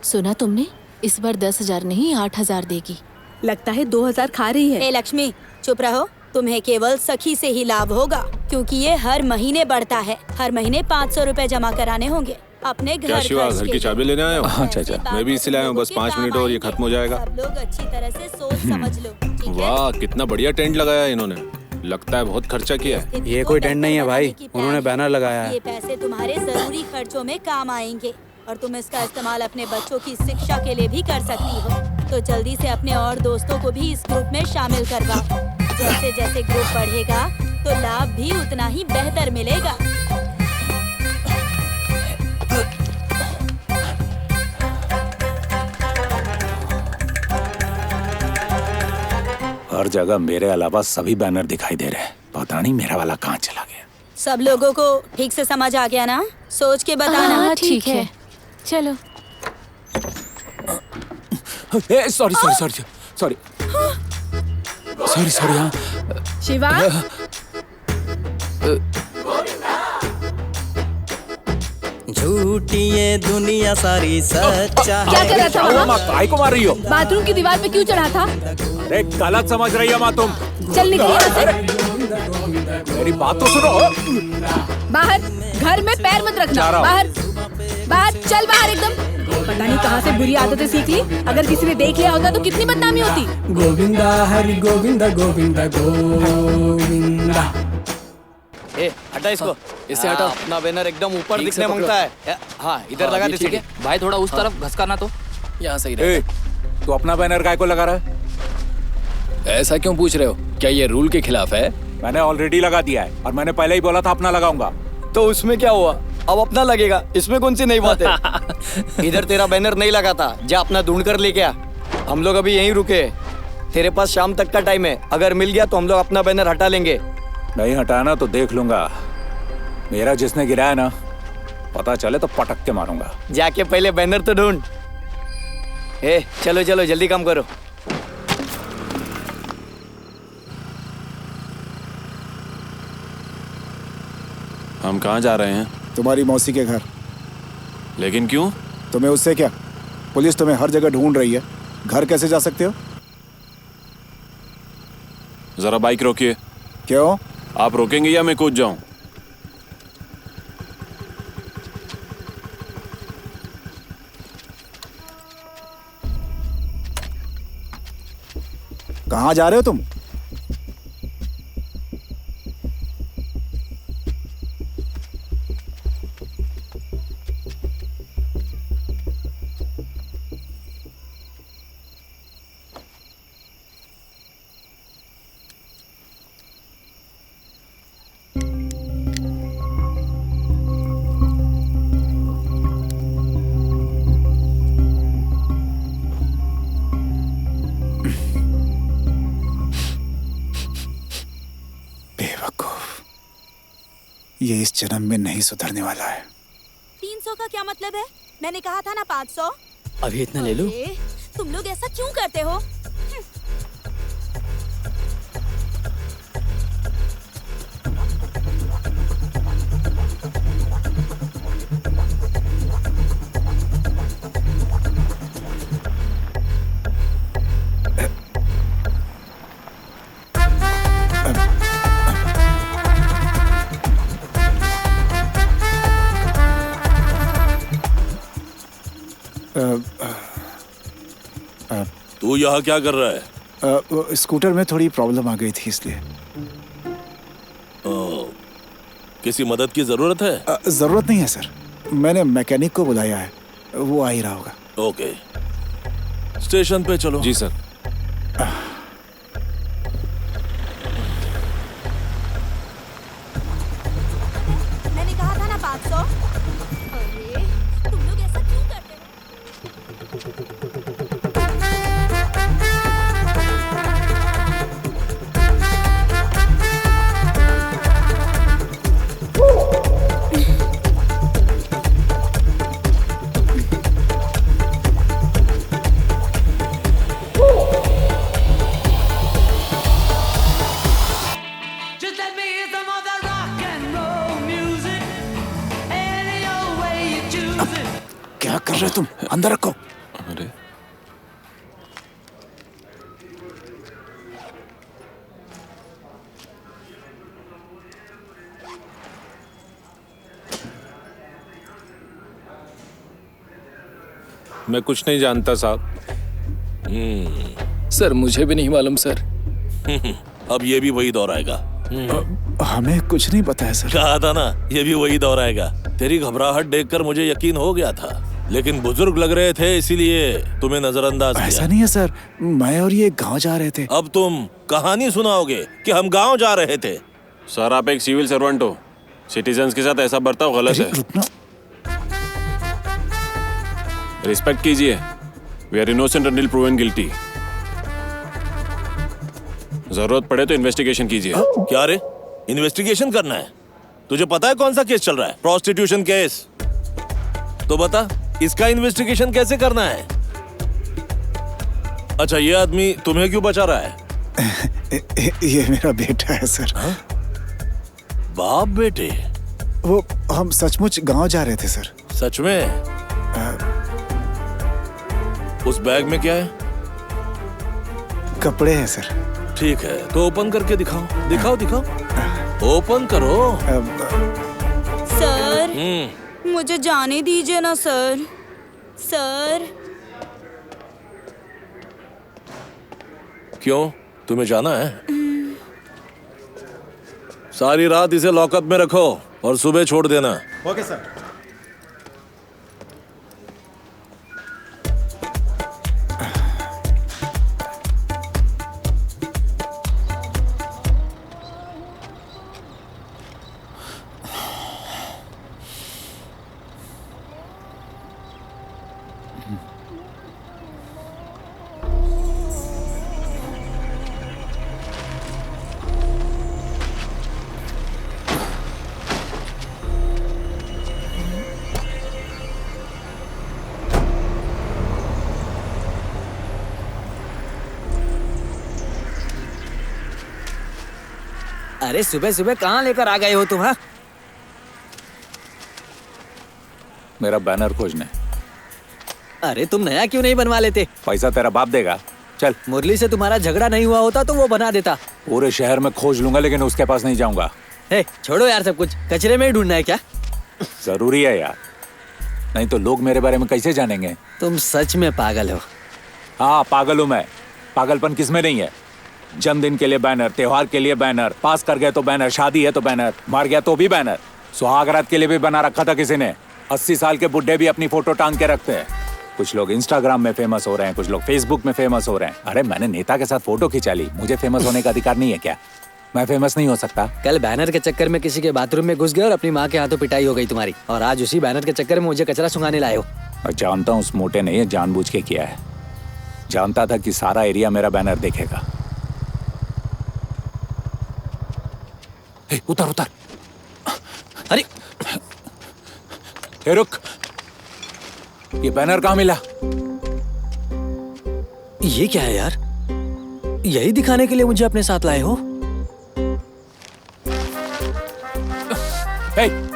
सुना तुमने? इस बार 10,000 नहीं 8,000 देगी। लगता है 2,000 खा रही है। ए लक्ष्मी, चुप रहो। तुम्हें केवल सखी से ही लाभ होगा, क्योंकि ये हर महीने बढ़ता है। हर महीने 500 रुपए जमा कराने होंगे अपने घर। क्या शिवा, खर्च घर के की लिए। चाबी लेने आए हो? अच्छा अच्छा। मैं भी इसलिए आया हूँ, बस 5 मिनट और ये खत्म हो जाएगा। सब लोग अच्छी तरह से सोच समझ लो, ठीक है? वाह, कितना बढ़िया टेंट लगाया है इन्होंने। लगता है बहुत खर्चा किया है। ये कोई टेंट नहीं है भाई, उन्होंने बैनर लगाया है। ये पैसे तुम्हारे जरूरी खर्चों में काम आएंगे और तुम इसका इस्तेमाल अपने बच्चों की शिक्षा के लिए भी कर सकती हो। तो जल्दी से अपने और दोस्तों को भी इस ग्रुप में शामिल करवाओ। जैसे जैसे ग्रुप बढ़ेगा तो लाभ भी उतना ही बेहतर मिलेगा। हर जगह मेरे अलावा सभी बैनर दिखाई दे रहे हैं। पता नहीं मेरा वाला कहाँ चला गया। सब लोगों को ठीक से समझ आ गया ना? सोच के बताना। हाँ, ठीक है। चलो। Sorry sorry sorry sorry sorry sorry. हाँ शिवा, झूठी ये दुनिया सारी सच्चा क्या कर रहा था वहाँ? माँ, काय को मार रही हो? बाथरूम की दीवार पे क्यों चढ़ा था? अरे गलत समझ रही है माँ तुम। चल निकल यहाँ से। मेरी बात तो सुनो। बाहर, घर में पैर मत रखना। बाहर बाहर, चल बाहर एकदम। पता नहीं कहाँ से बुरी आदतें सीख ली। अगर किसी ने देख लिया होता तो कितनी बदनामी होती। गोविंदा हरि गोविंदा गोविंदा गोविंदा। ए, हटा इसको। इससे हटा। अपना बैनर एकदम ऊपर ठीक दिखने से मांगता है। हाँ, इधर लगा दे। ठीक है भाई, थोड़ा उस तरफ घसकाना तो यहाँ सही रहेगा। तू अपना बैनर काय को लगा रहा है? ऐसा क्यों पूछ रहे हो? क्या ये रूल के खिलाफ है? मैंने ऑलरेडी लगा दिया है और मैंने पहले ही बोला था अपना लगाऊंगा। तो उसमें क्या हुआ? अब अपना लगेगा, इसमें कौन सी नई बात है? इधर तेरा बैनर नहीं लगा था, जा अपना ढूंढ कर लेके आ। हम लोग अभी यहीं रुके। तेरे पास शाम तक का टाइम है, अगर मिल गया तो हम लोग अपना बैनर हटा लेंगे। नहीं हटाना तो देख लूंगा। मेरा जिसने गिराया ना, पता चले तो पटक के मारूंगा। जाके पहले बैनर तो ढूंढ। ए, चलो चलो जल्दी काम करो। हम कहाँ जा रहे हैं? तुम्हारी मौसी के घर। लेकिन क्यों? तुम्हें उससे क्या? पुलिस तुम्हें हर जगह ढूंढ रही है, घर कैसे जा सकते हो? जरा बाइक रोकिए। क्यों? आप रोकेंगे या मैं कूद जाऊं? कहाँ जा रहे हो तुम? ये इस जन्म में नहीं सुधरने वाला है। 300 का क्या मतलब है? मैंने कहा था ना 500। अभी इतना ले लूं? तुम लोग ऐसा क्यों करते हो? तू यहाँ क्या कर रहा है? स्कूटर में थोड़ी प्रॉब्लम आ गई थी इसलिए। किसी मदद की जरूरत है? जरूरत नहीं है सर, मैंने मैकेनिक को बुलाया है, वो आ ही रहा होगा। ओके, स्टेशन पे चलो। जी सर। मैंने कहा था ना 500। अरे तुम लोग ऐसा क्यों करते हो? क्या कर रहे हो तुम? अंदर रखो। अरे मैं कुछ नहीं जानता साहब। सर मुझे भी नहीं मालूम सर। अब ये भी वही दौर आएगा। हमें कुछ नहीं पता है सर। कहा था ना, ये भी वही दौर आएगा। तेरी घबराहट देखकर मुझे यकीन हो गया था, लेकिन बुजुर्ग लग रहे थे इसीलिए तुम्हें नजरअंदाज किया। ऐसा नहीं है सर, मैं और ये गांव जा रहे थे। अब तुम कहानी सुनाओगे कि हम गांव जा रहे थे। सर आप एक सिविल सर्वेंट हो, सिटीजन्स के साथ ऐसा बर्ताव गलत है। रुकना। रिस्पेक्ट कीजिए। We are innocent until proven guilty. जरूरत पड़े तो इन्वेस्टिगेशन कीजिए। क्या रे, इन्वेस्टिगेशन करना है? तुझे पता है कौन सा केस चल रहा है? Prostitution case. तो बता, इसका इन्वेस्टिगेशन कैसे करना है? अच्छा, ये आदमी तुम्हें क्यों बचा रहा है? ये मेरा बेटा है सर। हा? बाप बेटे? वो हम सचमुच गांव जा रहे थे सर। सच में? उस बैग में क्या है? कपड़े हैं सर। ठीक है, तो ओपन करके दिखाओ। दिखाओ दिखाओ, ओपन करो। सर मुझे जाने दीजिए ना सर। सर क्यों, तुम्हें जाना है? सारी रात इसे लॉकअप में रखो और सुबह छोड़ देना। Okay sir. अरे सुबह सुबह कहाँ लेकर आ गए हो तुम? हाँ, मेरा बैनर खोजने। अरे तुम नया क्यों नहीं बनवा लेते? पैसा तेरा बाप देगा। चल। मुरली से तुम्हारा झगड़ा नहीं हुआ होता तो वो बना देता। पूरे शहर में खोज लूंगा लेकिन उसके पास नहीं जाऊंगा। हे, छोड़ो यार, सब कुछ कचरे में ही ढूंढना है क्या? जरूरी है यार, नहीं तो लोग मेरे बारे में कैसे जानेंगे? तुम सच में पागल हो। हाँ पागल हूँ मैं। पागलपन किसमें नहीं है? जन्मदिन के लिए बैनर, त्योहार के लिए बैनर, पास कर गए तो बैनर, शादी है तो बैनर, मर गया तो भी बैनर, सुहागरात के लिए भी बना रखा था किसी ने। 80 साल के बुड्ढे भी अपनी फोटो टांग के रखते हैं। कुछ लोग इंस्टाग्राम में फेमस हो रहे हैं, कुछ लोग फेसबुक में फेमस हो रहे हैं। अरे मैंने नेता के साथ फोटो खिंचा ली, मुझे फेमस होने का अधिकार नहीं है क्या? मैं फेमस नहीं हो सकता? कल बैनर के चक्कर में किसी के बाथरूम में घुस गए और अपनी माँ के हाथों पिटाई हो गई तुम्हारी, और आज उसी बैनर के चक्कर में मुझे कचरा सुंघाने लाए हो। और जानता हूँ उस मोटे ने ये जानबूझ के किया है। जानता था कि सारा एरिया मेरा बैनर देखेगा। उतर उतर। अरे रुक, ये बैनर कहाँ मिला? ये क्या है यार? यही दिखाने के लिए मुझे अपने साथ लाए हो?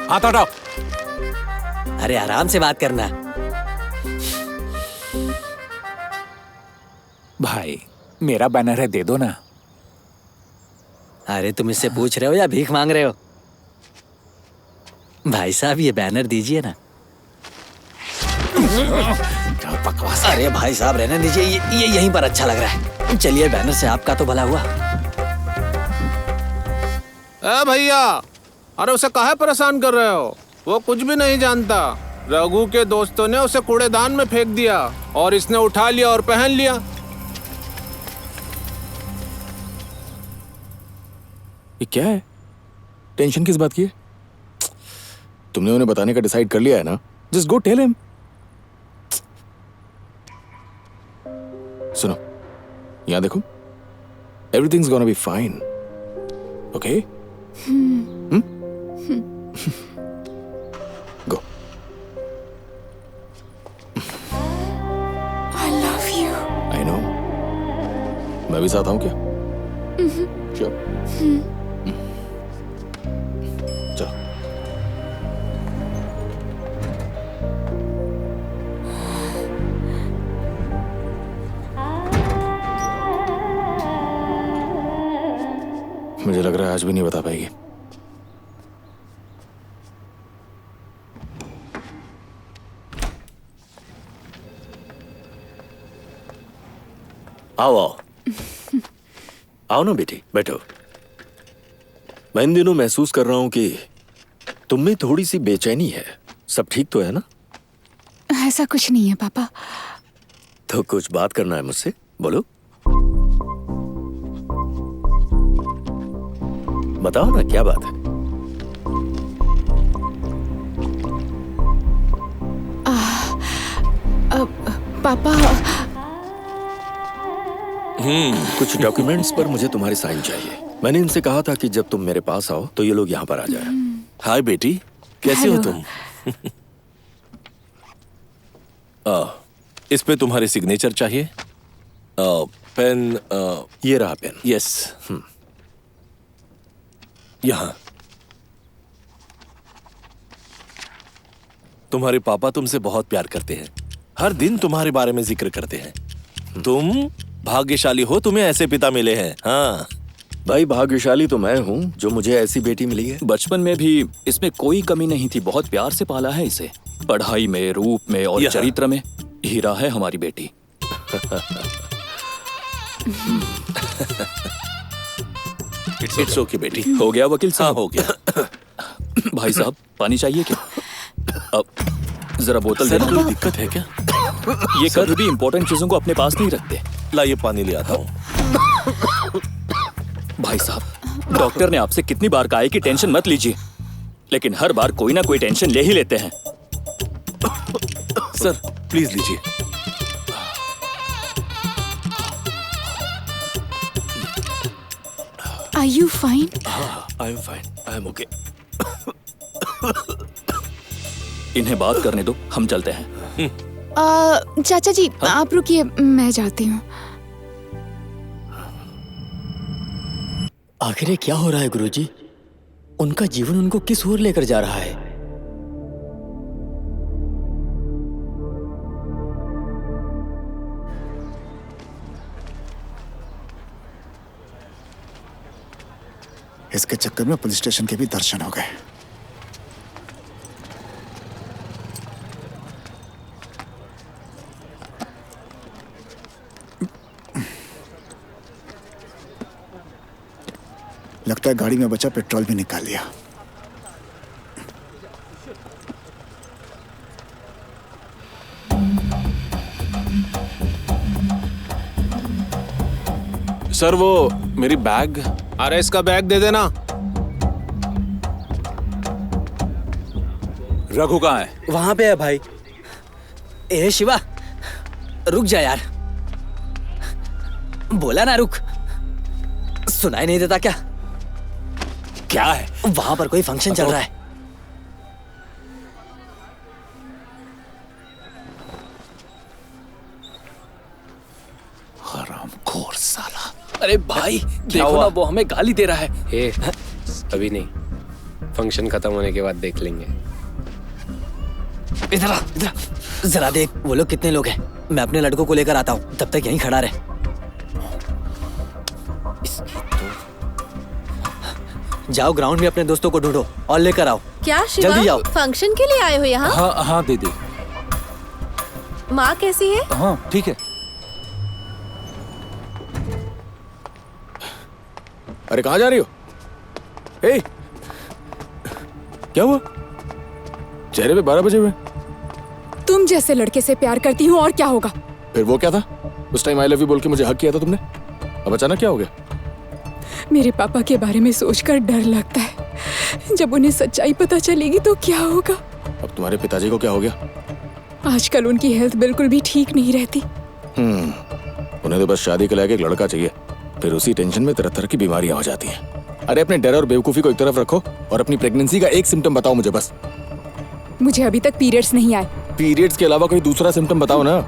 हाथ हटाओ। अरे आराम से बात करना। भाई मेरा बैनर है, दे दो ना। अरे तुम इससे पूछ रहे हो या भीख मांग रहे हो? भाई साहब ये बैनर दीजिए ना। बकवास। अरे भाई साहब रहने दीजिए, ये यहीं पर अच्छा लग रहा है। चलिए, बैनर से आपका तो भला हुआ। ए भैया, अरे उसे काहे परेशान कर रहे हो? वो कुछ भी नहीं जानता। रघु के दोस्तों ने उसे कूड़ेदान में फेंक दिया और इसने उठा लिया और पहन लिया। ये क्या है? टेंशन किस बात की है? तुमने उन्हें बताने का डिसाइड कर लिया है ना? Just go tell him. सुनो, यहां देखो, everything's gonna be fine, okay? Go. I love you. I know. मैं भी साथ आऊं क्या? Sure. चलो। मुझे लग रहा है आज भी नहीं बता पाएगी। आओ आओ आओ ना बेटी, बैठो। मैं इन दिनों महसूस कर रहा हूं कि तुम में थोड़ी सी बेचैनी है। सब ठीक तो है ना? ऐसा कुछ नहीं है पापा। तो कुछ बात करना है मुझसे, बोलो। बताओ ना, क्या बात है? पापा कुछ डॉक्यूमेंट्स पर मुझे तुम्हारे साइन चाहिए। मैंने इनसे कहा था कि जब तुम मेरे पास आओ तो ये लोग यहाँ पर आ जाए। हाय बेटी, कैसे हो तुम? इस पे तुम्हारे सिग्नेचर चाहिए। पेन, ये रहा पेन। यस, यहाँ। तुम्हारे पापा तुमसे बहुत प्यार करते हैं, हर दिन तुम्हारे बारे में जिक्र करते हैं। तुम भाग्यशाली हो, तुम्हें ऐसे पिता मिले हैं। हाँ भाई, भाग्यशाली तो मैं हूँ जो मुझे ऐसी बेटी मिली है। बचपन में भी इसमें कोई कमी नहीं थी, बहुत प्यार से पाला है इसे। पढ़ाई में, रूप में और चरित्र में हीरा है हमारी बेटी। इट्स ओके बेटी। हो गया वकील साहब? हाँ, हो गया। भाई साहब, पानी चाहिए क्या? अब जरा बोतल देना। कोई दिक्कत है क्या? ये कभी भी इम्पोर्टेंट चीजों को अपने पास नहीं रखते। लाइए पानी ले आता हूँ। भाई साहब, डॉक्टर ने आपसे कितनी बार कहा है कि टेंशन मत लीजिए, लेकिन हर बार कोई ना कोई टेंशन ले ही लेते हैं। सर प्लीज लीजिए। Are you fine? I am fine, I am okay. इन्हें बात करने दो, हम चलते हैं। चाचा जी, आप रुकिए, मैं जाती हूँ। आखिर ये क्या हो रहा है गुरुजी? उनका जीवन उनको किस ओर लेकर जा रहा है? इसके चक्कर में पुलिस स्टेशन के भी दर्शन हो गए। लगता है गाड़ी में बचा पेट्रोल भी निकाल लिया। सर वो मेरी बैग। अरे इसका बैग दे देना। रघु कहाँ है? वहां पे है भाई। ए शिवा, रुक जा यार। बोला ना रुक। सुनाई नहीं देता क्या? क्या है? वहां पर कोई फंक्शन चल रहा है। हरामखोर साला। अरे भाई देखो ना, वो हमें गाली दे रहा है। ए, अभी नहीं, फंक्शन खत्म होने के बाद देख लेंगे। इधर आ, इधर आ। जरा देख वो लोग कितने लोग हैं। मैं अपने लड़कों को लेकर आता हूँ, तब तक यहीं खड़ा रहे। जाओ ग्राउंड में अपने दोस्तों को ढूंढो और लेकर आओ। क्या शिवा, जल्दी जाओ। फंक्शन के लिए आए हो यहाँ? हाँ हाँ दीदी। माँ कैसी है? हाँ ठीक है। अरे कहाँ जा रही हो? ए, क्या हुआ? चेहरे पे 12 बजे हुए। तुम जैसे लड़के से प्यार करती हूँ और क्या होगा? फिर वो क्या था? उस टाइम आई लव यू बोल के मुझे हक किया था तुमने। अब अचानक क्या हो गया? मेरे पापा के बारे में सोचकर डर लगता है। जब उन्हें सच्चाई पता चलेगी तो क्या होगा? अब तुम्हारे पिताजी को क्या हो गया? आजकल उनकी हेल्थ बिल्कुल भी ठीक नहीं रहती। उन्हें तो बस शादी के लायक एक लड़का चाहिए, फिर उसी टेंशन में तरह तरह की बीमारियां हो जाती हैं। अरे अपने डर और बेवकूफी को एक तरफ रखो और अपनी प्रेगनेंसी का एक सिम्टम बताओ मुझे बस। मुझे अभी तक पीरियड्स नहीं आए। पीरियड्स के अलावा कोई दूसरा सिम्टम बताओ ना।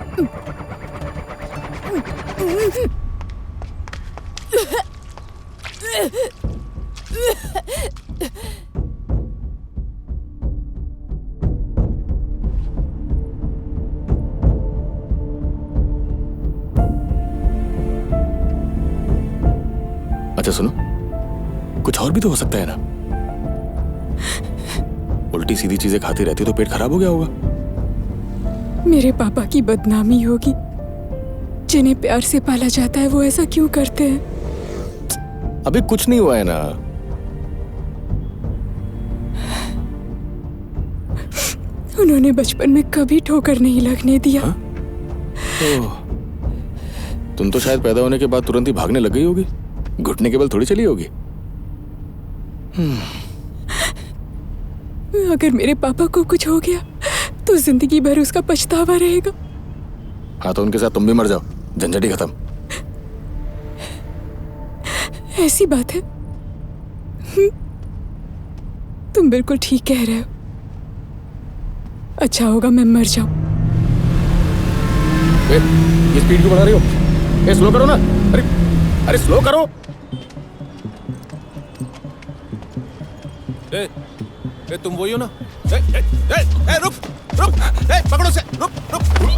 अच्छा सुनो, कुछ और भी तो हो सकता है ना। उल्टी सीधी चीजें खाती रहती तो पेट खराब हो गया होगा। मेरे पापा की बदनामी होगी। जिन्हें प्यार से पाला जाता है वो ऐसा क्यों करते हैं? अभी कुछ नहीं हुआ है ना। उन्होंने बचपन में कभी ठोकर नहीं लगने दिया। तुम तो शायद पैदा होने के बाद तुरंत ही भागने लग गई होगी। घुटने के बल थोड़ी चली होगी। अगर मेरे पापा को कुछ हो गया तो जिंदगी भर उसका पछतावा रहेगा। हाँ तो उनके साथ तुम भी मर जाओ, झंझट ही खत्म। ऐसी बात है। तुम बिल्कुल ठीक कह रहे हो। अच्छा होगा मैं मर जाऊं। ये स्पीड क्यों बढ़ा रही हो? स्लो करो ना। अरे स्लो करो। तुम वही हो ना? रुक रुक, पकड़ो से, रुक रुक रुक।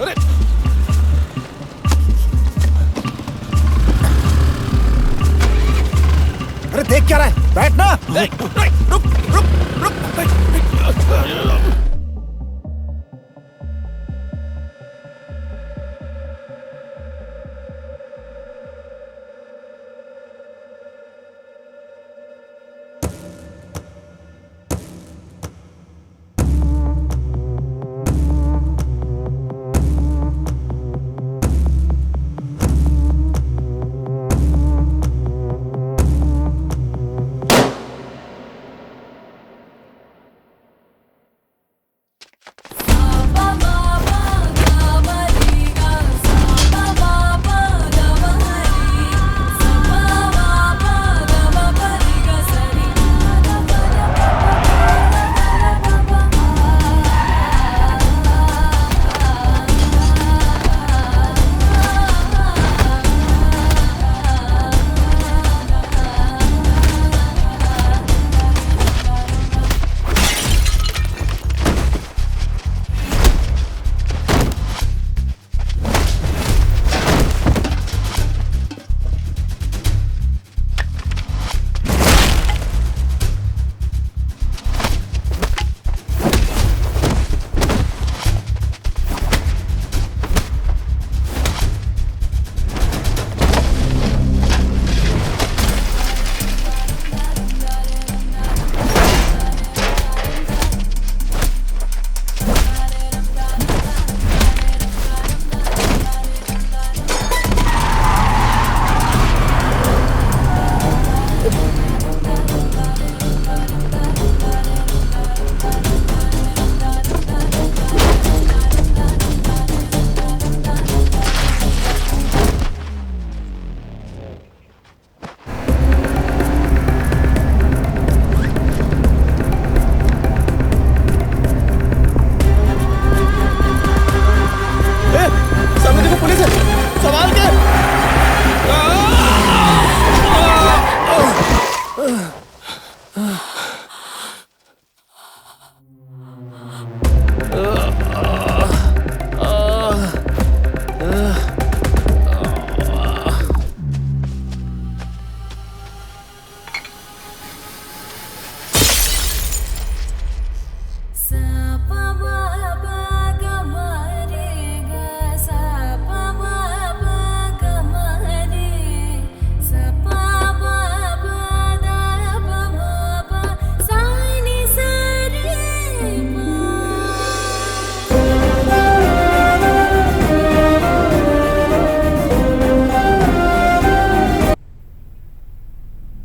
अरे अरे देख क्या रहा है? बैठना। रुक रुक रुक।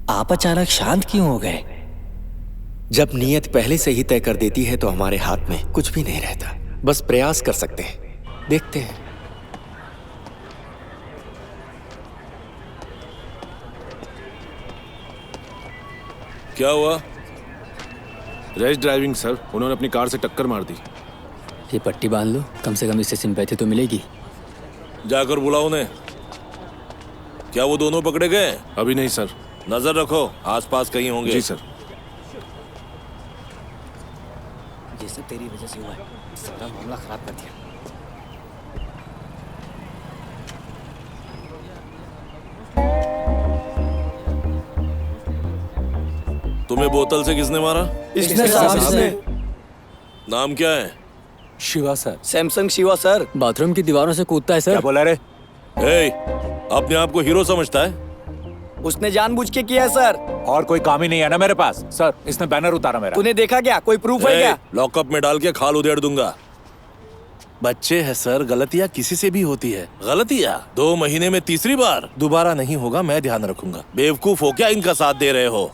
आप अचानक शांत क्यों हो गए? जब नीयत पहले से ही तय कर देती है तो हमारे हाथ में कुछ भी नहीं रहता। बस प्रयास कर सकते हैं, देखते हैं। क्या हुआ? रैश ड्राइविंग सर, उन्होंने अपनी कार से टक्कर मार दी। ये पट्टी बांध लो, कम से कम इससे सिंपैथी तो मिलेगी। जाकर बुलाओ उन्हें। क्या वो दोनों पकड़े गए? अभी नहीं सर। नजर रखो, आसपास कहीं होंगे। जी सर। ये सब तेरी वजह से हुआ है, सारा मामला खराब कर दिया। तुम्हें बोतल से किसने मारा? इसने साहब, इसने। नाम क्या है? Shiva sir. Samsung Shiva sir. Bathroom की दीवारों से कूदता है सर। क्या बोला रे? ए, अपने आप को हीरो समझता है? उसने जानबूझ के किया है सर। और कोई काम ही नहीं है ना मेरे पास। सर, इसने बैनर उतारा मेरा। तूने देखा क्या? कोई प्रूफ है क्या? लॉकअप में डाल के खाल उधेड़ दूंगा। बच्चे हैं सर, गलतियां किसी से भी होती है। गलतियां 2 महीने में तीसरी बार दोबारा नहीं होगा, मैं ध्यान रखूंगा। बेवकूफ हो क्या इनका साथ दे रहे हो?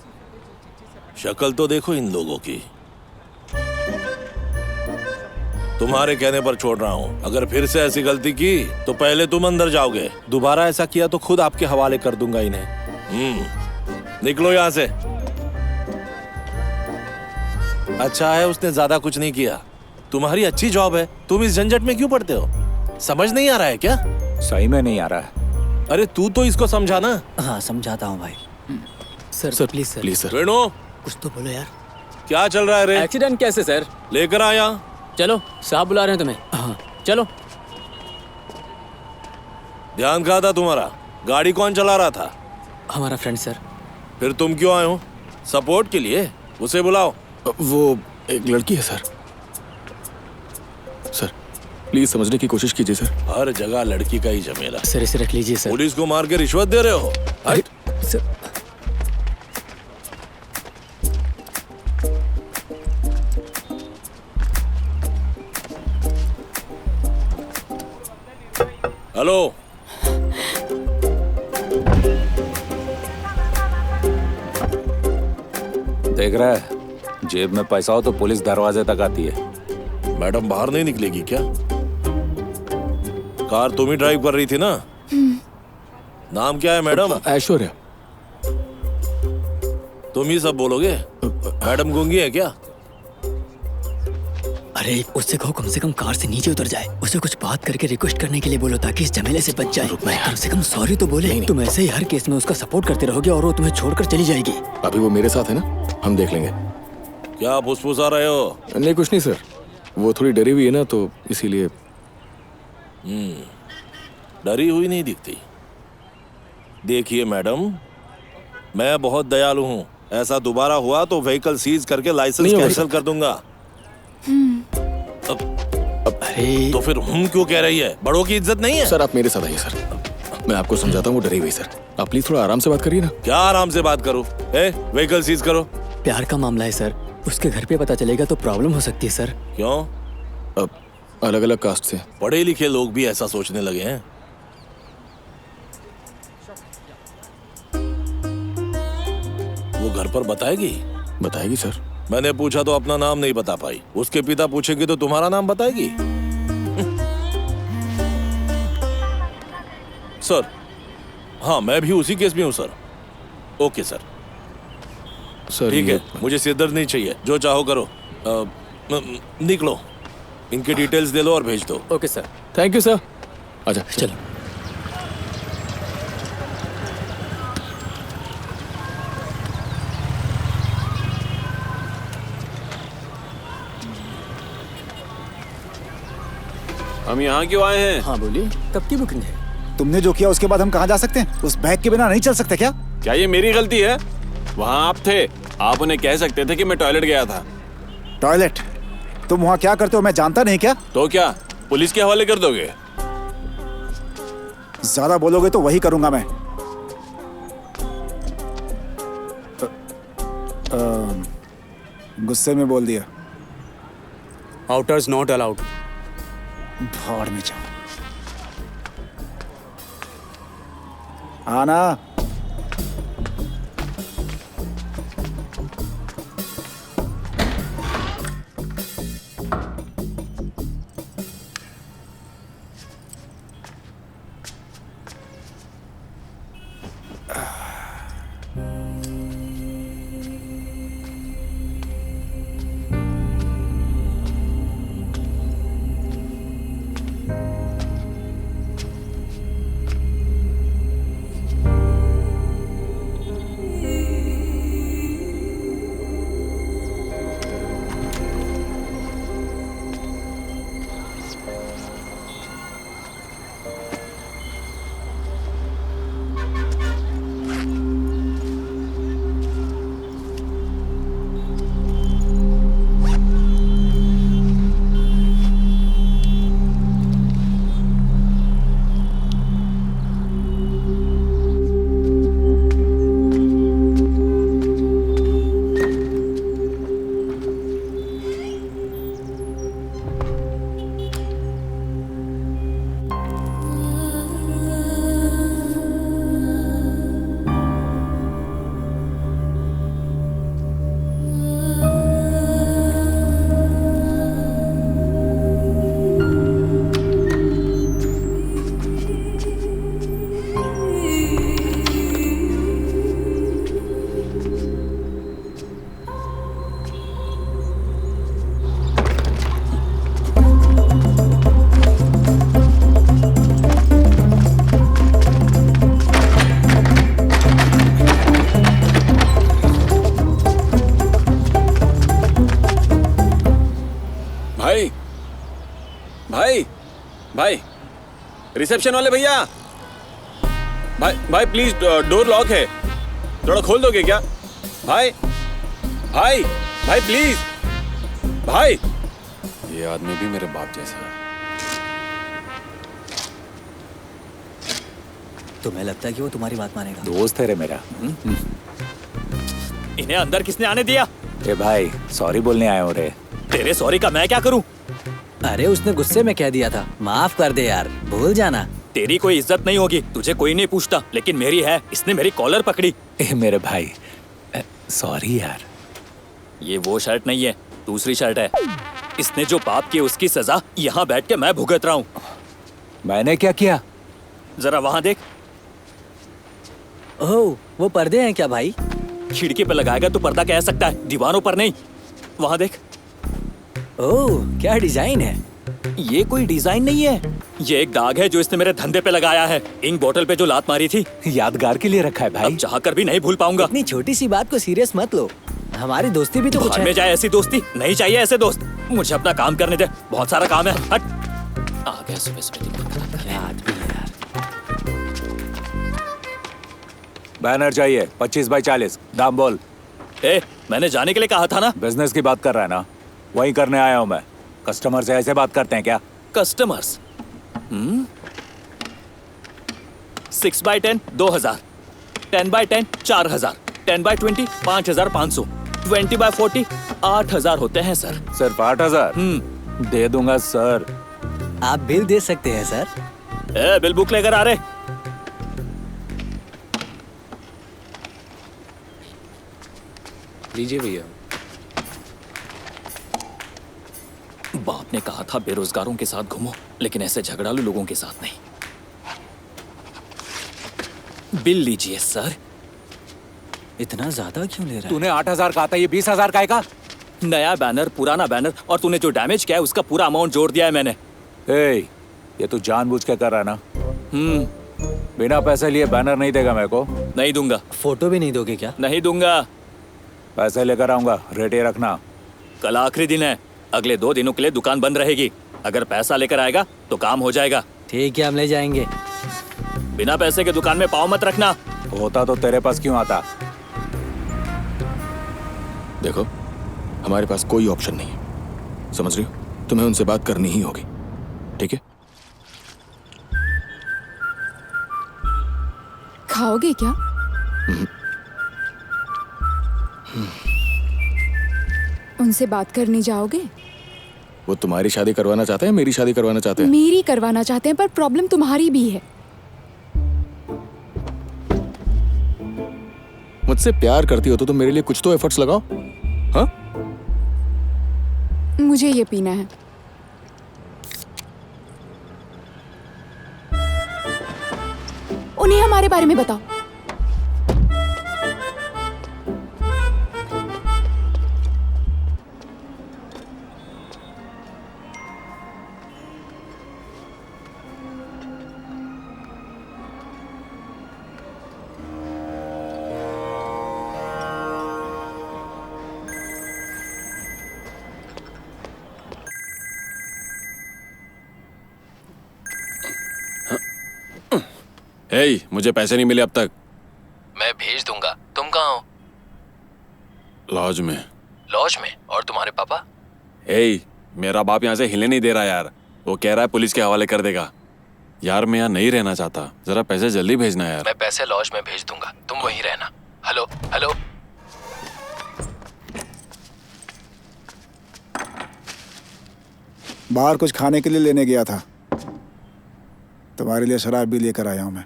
शक्ल तो देखो इन लोगों की। तुम्हारे कहने पर छोड़ रहा हूँ। अगर फिर से ऐसी गलती की तो पहले तुम अंदर जाओगे। दोबारा ऐसा किया तो खुद आपके हवाले कर दूंगा इन्हें। निकलो यहाँ से। अच्छा है उसने ज्यादा कुछ नहीं किया। तुम्हारी अच्छी जॉब है, तुम इस झंझट में क्यों पड़ते हो? समझ नहीं आ रहा है क्या? सही में नहीं आ रहा है। अरे तू तो इसको समझा ना। हाँ समझाता हूँ भाई। Sir please sir. Please sir. Venu, कुछ तो बोलो यार। क्या चल रहा है रे? एक्सीडेंट कैसे सर? लेकर आया। चलो, साहब बुला रहे हैं तुम्हें। हाँ चलो। ध्यान कहाँ था तुम्हारा? गाड़ी कौन चला रहा था? हमारा फ्रेंड सर। फिर तुम क्यों आए हो? सपोर्ट के लिए? उसे बुलाओ। वो एक लड़की है सर। सर प्लीज समझने की कोशिश कीजिए सर। हर जगह लड़की का ही झमेला। सर इसे रख लीजिए सर। पुलिस को मार के रिश्वत दे रहे हो? सर हेलो, देख रहा है, जेब में पैसा हो तो पुलिस दरवाजे तक आती है। मैडम बाहर नहीं निकलेगी क्या? कार तुम ही ड्राइव कर रही थी ना? नाम क्या है मैडम? ऐश्वर्या। तुम ही सब बोलोगे? मैडम गूंगी है क्या? अरे उससे कहो कम से कम कार से नीचे उतर जाए। उसे कुछ बात करके रिक्वेस्ट करने के लिए बोलो ताकि इस झमेले से बच जाए। कम से कम सॉरी तो बोले। तुम ऐसे ही हर केस में उसका सपोर्ट करते रहोगे और वो तुम्हें छोड़कर चली जाएगी। अभी वो मेरे साथ है ना, हम देख लेंगे। क्या फुसफुसा रहे हो? नहीं कुछ नहीं सर, वो थोड़ी डरी हुई है ना तो इसीलिए। डरी हुई नहीं दिखती। देखिए मैडम, मैं बहुत दयालु हूँ। ऐसा दोबारा हुआ तो व्हीकल सीज करके लाइसेंस कैंसिल कर दूंगा। अरे तो फिर क्यों कह रही है? बड़ों की इज्जत नहीं है? सर आप मेरे साथ आइए सर, मैं आपको समझाता हूँ। वो डरी हुई सर, आप प्लीज थोड़ा आराम से बात करिए ना। क्या आराम से बात करूँ? व्हीकल सीज करो। प्यार का मामला है सर, उसके घर पे पता चलेगा तो प्रॉब्लम हो सकती है सर। क्यों? अब अलग अलग कास्ट से पढ़े लिखे लोग भी ऐसा सोचने लगे हैं। वो घर पर बताएगी? बताएगी सर। मैंने पूछा तो अपना नाम नहीं बता पाई। उसके पिता पूछेंगे तो तुम्हारा नाम बताएगी? सर, हाँ मैं भी उसी केस में हूँ सर। Okay sir. ठीक है, मुझे सिरदर्द नहीं चाहिए, जो चाहो करो। निकलो, इनके डिटेल्स दे लो और भेज दो। Okay sir. Thank you sir. अच्छा चलो। हम यहाँ क्यों आए हैं? हाँ बोलिए, कब की बुकिंग है? तुमने जो किया उसके बाद हम कहाँ जा सकते हैं? उस बैग के बिना नहीं चल सकते क्या? क्या ये मेरी गलती है? वहाँ आप थे, आप उन्हें कह सकते थे कि मैं टॉयलेट गया था। टॉयलेट? तुम वहाँ क्या करते हो मैं जानता नहीं क्या? तो क्या पुलिस के हवाले कर दोगे? ज्यादा बोलोगे तो वही करूंगा मैं। गुस्से में बोल दिया। Outers not allowed. भाड़ में जाओ। आना। भाई भाई भाई, रिसेप्शन वाले भैया, भाई भाई प्लीज, डोर लॉक है, थोड़ा खोल दोगे क्या? भाई भाई भाई प्लीज भाई। ये आदमी भी मेरे बाप जैसा है। तुम्हें लगता है कि वो तुम्हारी बात मानेगा? दोस्त है रे मेरा। इन्हें अंदर किसने आने दिया? ए भाई, सॉरी बोलने आया हूँ रे। तेरे सॉरी का मैं क्या करूं? अरे उसने गुस्से में कह दिया था, माफ कर दे यार, भूल जाना। तेरी कोई इज्जत नहीं होगी, तुझे कोई नहीं पूछता, लेकिन मेरी है। इसने मेरी कॉलर पकड़ी। ए मेरे भाई, सॉरी यार। ये वो शर्ट नहीं है, दूसरी शर्ट है। इसने जो पाप किया उसकी सजा यहाँ बैठ के मैं भुगत रहा हूँ। मैंने क्या किया? जरा वहाँ देख। ओह, वो पर्दे हैं क्या भाई? खिड़की पे लगाएगा तो पर्दा कह सकता है, दीवारों पर नहीं। वहाँ देख। ओह, क्या डिजाइन है? ये कोई डिजाइन नहीं है, ये एक दाग है जो इसने मेरे धंधे पे लगाया है। इंक बोतल पे जो लात मारी थी, यादगार के लिए रखा है भाई। अब चाह कर भी नहीं भूल पाऊंगा। इतनी छोटी सी बात को सीरियस मत लो, हमारी दोस्ती भी तो कुछ घर है। में जाए ऐसी दोस्ती नहीं चाहिए। ऐसे दोस्त, मुझे अपना काम करने दे, बहुत सारा काम है। हट। आ गया सुबह सुबह दिमाग खराब कर रहा है। बैनर चाहिए 25 बाई 40। दाम बोल। मैंने जाने के लिए कहा था ना। बिजनेस की बात कर रहा है ना, वही करने आया हूँ मैं। कस्टमर से ऐसे बात करते हैं क्या? Customers 6 by 10 2000, 10 by 10 4000, 10 by 20 5500, 20 by 40 8000 होते हैं सर। सिर्फ 8000? दे दूंगा सर। आप बिल दे सकते हैं सर। बिल बुक लेकर आ रहे। लीजिए भैया। बाप ने कहा था बेरोजगारों के साथ घूमो, लेकिन ऐसे झगड़ालू लोगों के साथ नहीं। बिल लीजिए सर। इतना ज्यादा क्यों ले रहा है? तूने 8000 कहा था, ये 20,000 का है का? नया बैनर, पुराना बैनर, और तूने जो डैमेज किया है उसका पूरा अमाउंट जोड़ दिया है मैंने। ये तू जानबूझ के कर रहा है ना? बिना पैसे लिए बैनर नहीं देगा मेरे को? नहीं दूंगा। फोटो भी नहीं दोगे क्या? नहीं दूंगा। पैसे लेकर आऊंगा, रेट ये रखना। कल आखिरी दिन है, अगले 2 दिनों के लिए दुकान बंद रहेगी। अगर पैसा लेकर आएगा तो काम हो जाएगा। ठीक है, हम ले जाएंगे। बिना पैसे के दुकान में पाँव मत रखना। होता तो तेरे पास क्यों आता? देखो, हमारे पास कोई ऑप्शन नहीं है, समझ रही हो? तुम्हें उनसे बात करनी ही होगी, ठीक है? खाओगे क्या? उनसे बात करने जाओगे? वो तुम्हारी शादी करवाना चाहते हैं, मेरी शादी करवाना चाहते हैं? मेरी करवाना चाहते हैं, पर प्रॉब्लम तुम्हारी भी है। मुझसे प्यार करती हो तो तुम मेरे लिए कुछ तो एफर्ट्स लगाओ। हाँ? मुझे ये पीना है। उन्हें हमारे बारे में बताओ। हे, मुझे पैसे नहीं मिले अब तक। मैं भेज दूंगा। तुम कहाँ हो? लॉज में। लॉज में? और तुम्हारे पापा? हे, मेरा बाप यहाँ से हिले नहीं दे रहा यार। वो कह रहा है पुलिस के हवाले कर देगा। यार मैं यहाँ नहीं रहना चाहता, जरा पैसे जल्दी भेजना यार। मैं पैसे लॉज में भेज दूंगा, तुम वहीं रहना। Hello hello. बाहर कुछ खाने के लिए लेने गया था, तुम्हारे लिए शराब भी लेकर आया हूं मैं।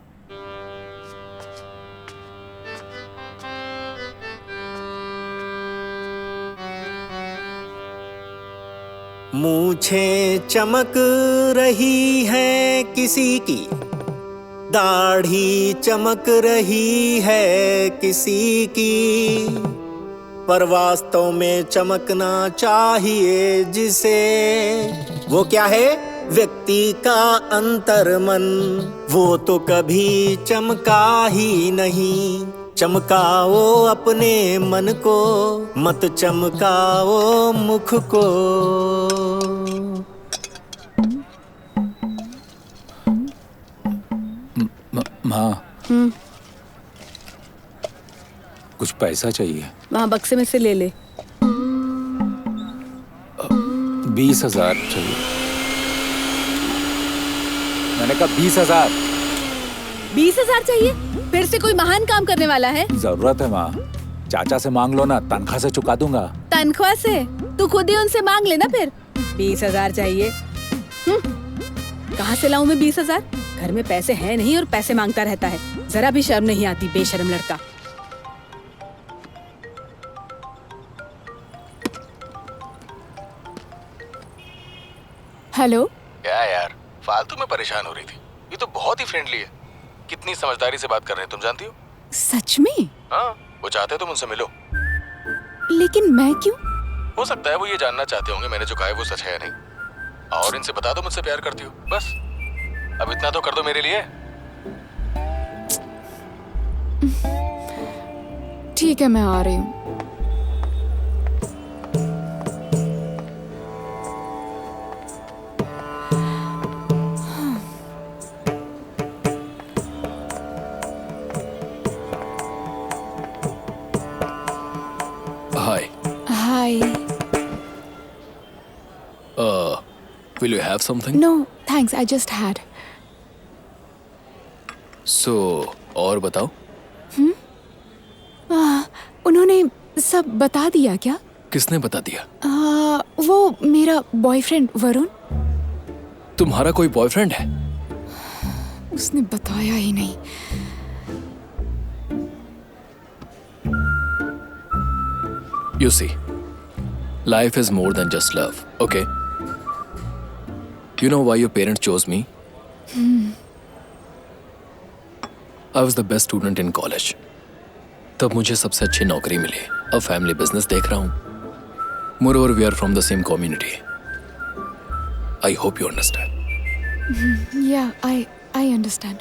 मूछें चमक रही है किसी की, दाढ़ी चमक रही है किसी की, पर वास्तव में चमकना चाहिए जिसे, वो क्या है? व्यक्ति का अंतर्मन। वो तो कभी चमका ही नहीं। चमकाओ अपने मन को, मत चमकाओ मुख को। माँ कुछ पैसा चाहिए। वहाँ बक्से में से ले ले। 20,000 चाहिए। मैंने कहा 20,000। 20,000 चाहिए? फिर से कोई महान काम करने वाला है? जरूरत है माँ, चाचा से मांग लो ना, तनख्वाह से चुका दूंगा। तनख्वाह से? तू खुद ही उनसे मांग लेना फिर। 20,000 चाहिए? कहाँ से लाऊं मैं 20,000? घर में पैसे हैं नहीं और पैसे मांगता रहता है। जरा भी शर्म नहीं आती, बेशर्म लड़का। हेलो। क्या यार, फालतू में परेशान हो रही थी। ये तो बहुत ही फ्रेंडली है, कितनी समझदारी से बात कर रहे हैं, तुम जानती हो? सच में? हाँ, वो चाहते तो मुझसे मिलो। लेकिन मैं क्यों? हो सकता है वो ये जानना चाहते होंगे मैंने जो कहा है वो सच है या नहीं। और इनसे बता दो मुझसे प्यार करती हो, बस। अब इतना तो कर दो मेरे लिए। ठीक है, मैं आ रही हूँ। Hi. Hi. Will you have something? No, thanks. I just had. So, और बताओ। उन्होंने सब बता दिया क्या? किसने बता दिया? वो मेरा बॉयफ्रेंड वरुण। तुम्हारा कोई बॉयफ्रेंड है? उसने बताया ही नहीं। You see, life is more than just love, okay? You know why your parents chose me? I was the best student in college. तब मुझे सबसे अच्छी नौकरी मिली। अब फैमिली बिजनेस देख रहा हूँ। Moreover, we are from the same community. I hope you understand. Yeah, I understand.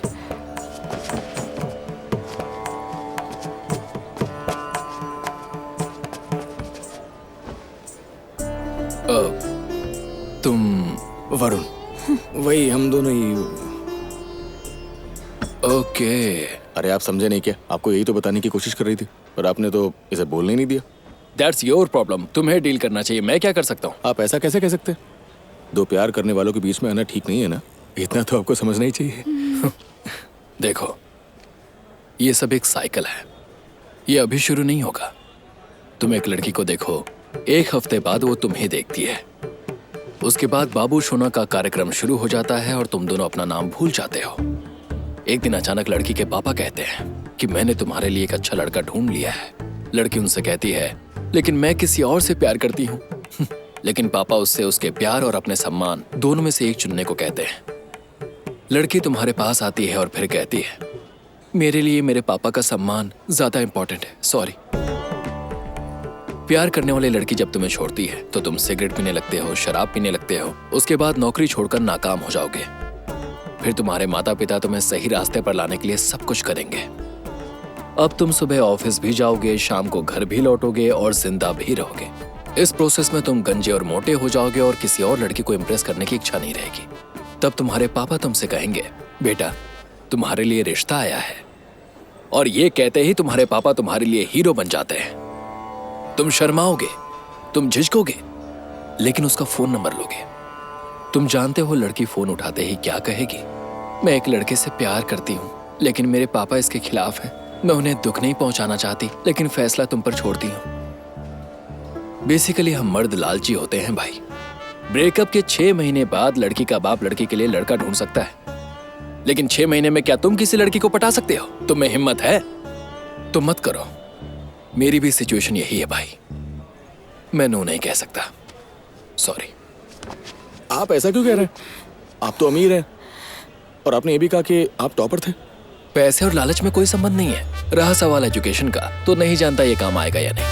तुम वरुण, वही हम दोनों ही। ओके। अरे आप समझे नहीं क्या? आपको यही तो बताने की कोशिश कर रही थी, पर आपने तो इसे बोलने ही नहीं दिया। That's your problem. तुम्हें डील करना चाहिए, मैं क्या कर सकता हूँ? आप ऐसा कैसे कह सकते हैं? दो प्यार करने वालों के बीच में आना ठीक नहीं है ना? इतना तो आपको समझना ही चाहिए। देखो, ये सब एक साइकिल है, ये अभी शुरू नहीं होगा। तुम एक लड़की को देखो, एक हफ्ते बाद वो तुम्हें देखती है, उसके बाद बाबू सोना का कार्यक्रम शुरू हो जाता है और तुम दोनों अपना नाम भूल जाते हो। एक दिन अचानक लड़की के पापा कहते हैं कि मैंने तुम्हारे लिए एक अच्छा लड़का ढूंढ लिया है। लड़की उनसे कहती है, लेकिन मैं किसी और से प्यार करती हूँ। लेकिन पापा उससे उसके प्यार और अपने सम्मान दोनों में से एक चुनने को कहते हैं। लड़की तुम्हारे पास आती है और फिर कहती है, मेरे लिए मेरे पापा का सम्मान ज्यादा इंपॉर्टेंट है, सॉरी। प्यार करने वाली लड़की जब तुम्हें छोड़ती है तो तुम सिगरेट पीने लगते हो, शराब पीने लगते हो, उसके बाद नौकरी छोड़कर नाकाम हो जाओगे। फिर तुम्हारे माता पिता तुम्हें सही रास्ते पर लाने के लिए सब कुछ करेंगे। अब तुम सुबह ऑफिस भी जाओगे, शाम को घर भी लौटोगे और जिंदा भी रहोगे। इस प्रोसेस में तुम गंजे और मोटे हो जाओगे और किसी और लड़की को इम्प्रेस करने की इच्छा नहीं रहेगी। तब तुम्हारे पापा तुमसे कहेंगे, बेटा तुम्हारे लिए रिश्ता आया है। और ये कहते ही तुम्हारे पापा तुम्हारे लिए हीरो बन जाते हैं। तुम शर्माओगे, तुम झिझकोगे, लेकिन उसका फोन नंबर लोगे। तुम जानते हो लड़की फोन उठाते ही क्या कहेगी, मैं एक लड़के से प्यार करती हूँ, लेकिन मेरे पापा इसके खिलाफ हैं। मैं उन्हें दुख नहीं पहुंचाना चाहती, लेकिन फैसला तुम पर छोड़ती हूँ। बेसिकली हम मर्द लालची होते हैं भाई। ब्रेकअप के 6 महीने बाद लड़की का बाप लड़की के लिए लड़का ढूंढ सकता है, लेकिन 6 महीने में क्या तुम किसी लड़की को पटा सकते हो? तुम्हें हिम्मत है तो मत करो। मेरी भी सिचुएशन यही है भाई, मैं नो नहीं कह सकता, सॉरी। आप ऐसा क्यों कह रहे हैं? आप तो अमीर हैं और आपने ये भी कहा कि आप टॉपर थे। पैसे और लालच में कोई संबंध नहीं है। रहा सवाल एजुकेशन का, तो नहीं जानता ये काम आएगा या नहीं।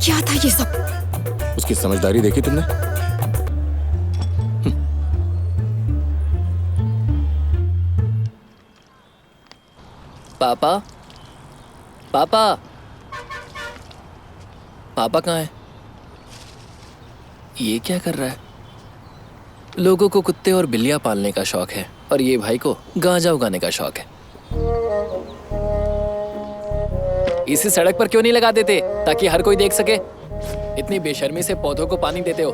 क्या था ये सब? उसकी समझदारी देखी तुमने? पापा, पापा, पापा कहाँ है? ये क्या कर रहा है? लोगों को कुत्ते और बिल्लियां पालने का शौक है और ये भाई को गांजा उगाने का शौक है। इसे सड़क पर क्यों नहीं लगा देते ताकि हर कोई देख सके? इतनी बेशर्मी से पौधों को पानी देते हो।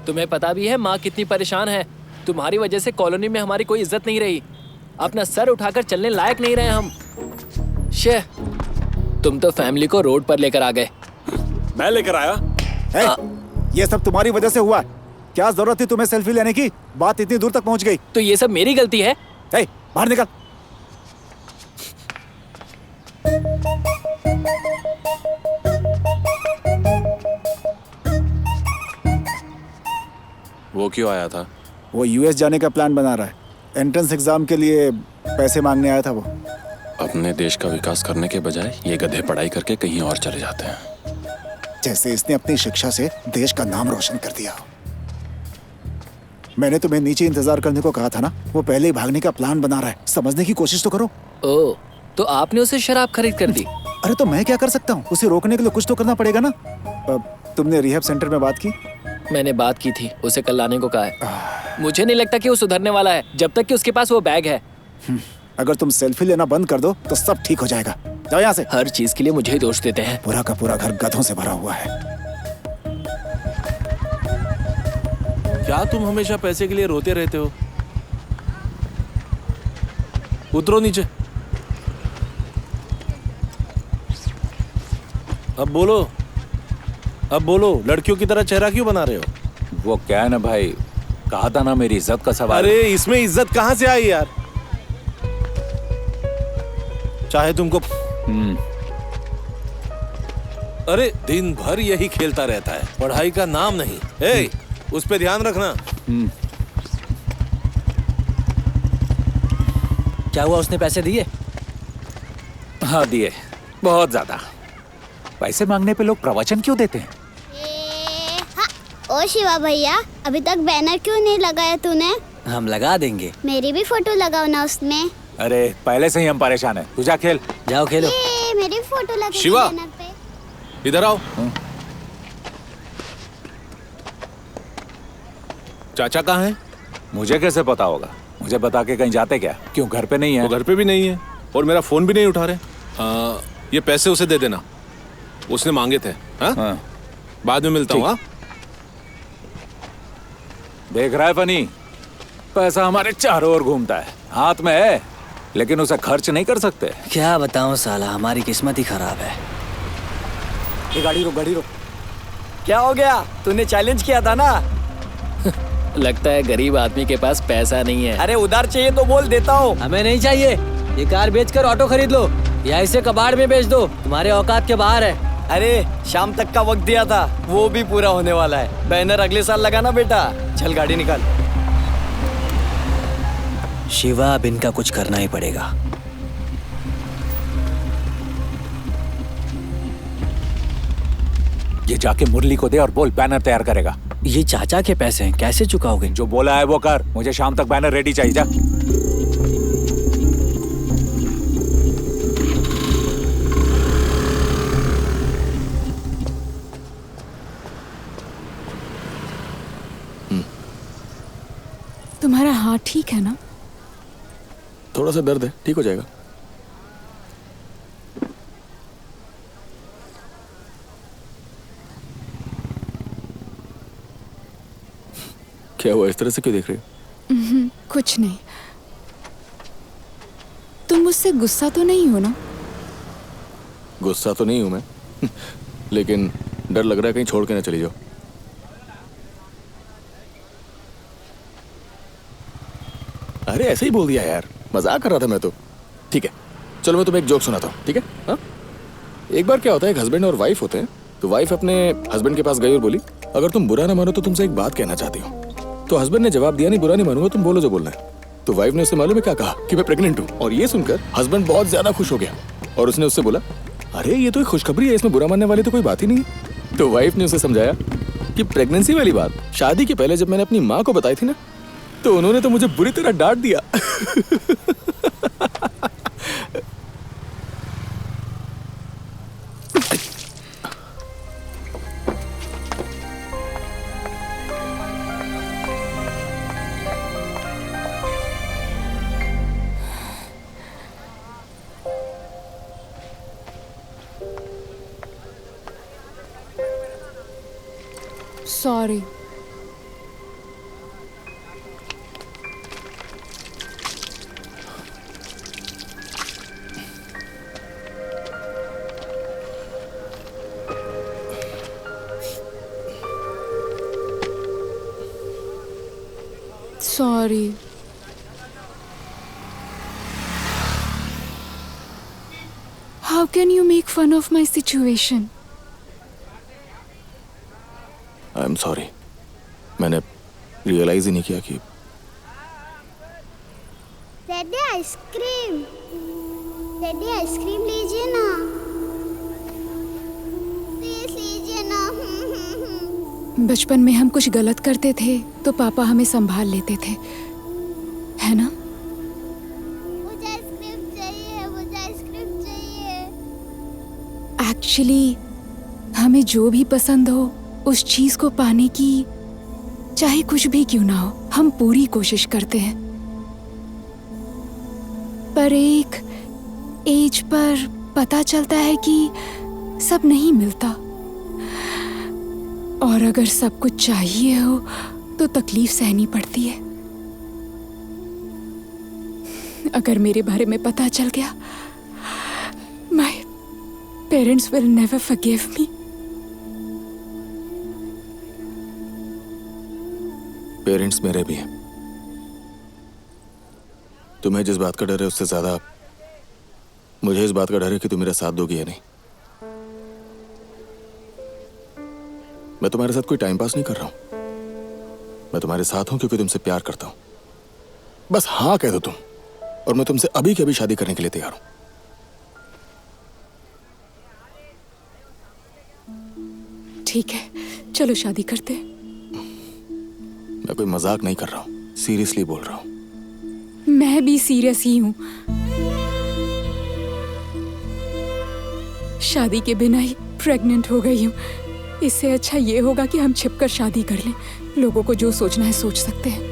तुम्हें पता भी है माँ कितनी परेशान है। तुम्हारी वजह से कॉलोनी में हमारी कोई इज्जत नहीं रही। अपना सर उठाकर चलने लायक नहीं रहे हम। शे, तुम तो फैमिली को रोड पर लेकर आ गए। मैं लेकर आया? ये सब तुम्हारी वजह से हुआ है। क्या जरूरत थी तुम्हें सेल्फी लेने की? बात इतनी दूर तक पहुंच गई। तो ये सब मेरी गलती है? बाहर निकल। वो क्यों आया था? वो यूएस जाने का प्लान बना रहा है। एंट्रेंस एग्जाम के लिए पैसे मांगने आया था वो। अपने देश का विकास करने के बजाय ये गधे पढ़ाई करके कहीं और चले जाते हैं। जैसे इसने अपनी शिक्षा से देश का नाम रोशन कर दिया। मैंने तुम्हें नीचे इंतजार करने को कहा था ना। वो पहले ही भागने का प्लान बना रहा है। समझने की कोशिश तो करो। ओह, तो आपने उसे शराब खरीद कर दी? अरे तो मैं क्या कर सकता हूँ? उसे रोकने के लिए कुछ तो करना पड़ेगा ना। तुमने रिहैब सेंटर में बात की? मैंने बात की थी, उसे कल लाने को कहा है। मुझे नहीं लगता कि वो सुधरने वाला है जब तक कि उसके पास वो बैग है। अगर तुम सेल्फी लेना बंद कर दो तो सब ठीक हो जाएगा। जाओ यहाँ से। हर चीज के लिए मुझे ही दोष देते हैं। पूरा का पूरा घर गधों से भरा हुआ है। क्या तुम हमेशा पैसे के लिए रोते रहते हो? उतरो नीचे। अब बोलो, अब बोलो। लड़कियों की तरह चेहरा क्यों बना रहे हो? वो क्या है ना भाई, कहा था ना मेरी इज्जत का सवाल। अरे इसमें इज्जत कहाँ से आई यार? चाहे तुमको अरे दिन भर यही खेलता रहता है, पढ़ाई का नाम नहीं। ए, उस पे ध्यान रखना। क्या हुआ, उसने पैसे दिए? हाँ दिए, बहुत ज्यादा। पैसे मांगने पे लोग प्रवचन क्यों देते हैं? ओ शिवा भैया, अभी तक बैनर क्यों नहीं लगाया तूने? हम लगा देंगे। मेरी भी फोटो लगाओ ना उसमें। अरे पहले से ही हम परेशान हैं। तू जा खेल। जाओ खेलो। मेरी फोटो लगा शिवा, बैनर पे। इधर आओ। चाचा कहाँ हैं? मुझे कैसे पता होगा? मुझे बता के कहीं जाते क्या? क्यों घर पे नहीं है? वो घर पे भी नहीं है और मेरा फोन भी नहीं उठा रहे। ये पैसे उसे दे देना, उसने मांगे थे। हाँ? बाद में मिलता हूँ। देख रहा है फनी, पैसा हमारे चारों ओर घूमता है, हाथ में है लेकिन उसे खर्च नहीं कर सकते। क्या बताऊं साला, हमारी किस्मत ही खराब है। ये गाड़ी रोक, गाड़ी रोक। क्या हो गया? तूने चैलेंज किया था ना। लगता है गरीब आदमी के पास पैसा नहीं है। अरे उधार चाहिए तो बोल देता हूँ। हमें नहीं चाहिए। ये कार बेचकर ऑटो खरीद लो या इसे कबाड़ में बेच दो, तुम्हारे औकात के बाहर है। अरे शाम तक का वक्त दिया था, वो भी पूरा होने वाला है। बैनर अगले साल लगाना बेटा। चल गाड़ी निकाल। शिवा, अब इनका कुछ करना ही पड़ेगा। ये जाके मुरली को दे और बोल बैनर तैयार करेगा। ये चाचा के पैसे हैं, कैसे चुकाओगे? जो बोला है वो कर। मुझे शाम तक बैनर रेडी चाहिए। जा। तुम्हारा हाथ ठीक है ना? थोड़ा सा दर्द है, ठीक हो जाएगा। क्या हुआ, इस तरह से क्यों देख रहे हो? कुछ नहीं। तुम मुझसे गुस्सा तो नहीं हो ना? गुस्सा तो नहीं हूं मैं लेकिन डर लग रहा है कहीं छोड़ के ना चली जाओ। अरे ऐसे ही बोल दिया यार, मजाक कर रहा था मैं तो। ठीक है, चलो मैं तुम्हें एक जोक सुनाता हूँ, ठीक है? हाँ, एक बार क्या होता है, एक हस्बैंड और वाइफ होते हैं। तो वाइफ अपने हस्बैंड के पास गई और बोली, अगर तुम बुरा ना मानो तो तुमसे एक बात कहना चाहती हूँ। तो हस्बैंड ने जवाब दिया, नहीं बुरा नहीं मानूंगा, तुम बोलो जो बोलना है। तो वाइफ ने उससे मालूम है क्या कहा, कि मैं प्रेग्नेंट हूँ। और ये सुनकर हस्बैंड बहुत ज्यादा खुश हो गया और उसने उससे बोला, अरे ये तो एक खुशखबरी है, इसमें बुरा मानने वाली तो कोई बात ही नहीं है। तो वाइफ ने उसे समझाया कि प्रेगनेंसी वाली बात शादी के पहले जब मैंने अपनी माँ को बताई थी ना, तो उन्होंने तो मुझे बुरी तरह डांट दिया। Sorry. Sorry. How can you make fun of my situation? I am sorry, मैंने रियलाइज ही नहीं किया कि डैडी आइसक्रीम, डैडी आइसक्रीम लीजिए ना, प्लीज लीजिए ना। बचपन में हम कुछ गलत करते थे तो पापा हमें संभाल लेते थे, है ना? मुझे आइसक्रीम चाहिए, मुझे आइसक्रीम चाहिए। एक्चुअली हमें जो भी पसंद हो उस चीज को पाने की चाहे कुछ भी क्यों ना हो, हम पूरी कोशिश करते हैं। पर एक एज पर पता चलता है कि सब नहीं मिलता, और अगर सब कुछ चाहिए हो तो तकलीफ सहनी पड़ती है। अगर मेरे बारे में पता चल गया, my parents will never forgive me. Parents मेरे भी हैं। तुम्हें जिस बात का डर है उससे ज्यादा मुझे इस बात का डर है कि तुम मेरा साथ दोगी या नहीं। मैं तुम्हारे साथ कोई टाइम पास नहीं कर रहा हूं, मैं तुम्हारे साथ हूं क्योंकि तुमसे प्यार करता हूं। बस हाँ कह दो तुम, और मैं तुमसे अभी के अभी शादी करने के लिए तैयार हूं। ठीक है, चलो शादी करते हैं। मैं कोई मजाक नहीं कर रहा हूं, सीरियसली बोल रहा हूं। मैं भी सीरियस ही हूँ। शादी के बिना ही प्रेग्नेंट हो गई हूँ। इससे अच्छा ये होगा कि हम छिपकर शादी कर लें। लोगों को जो सोचना है सोच सकते हैं।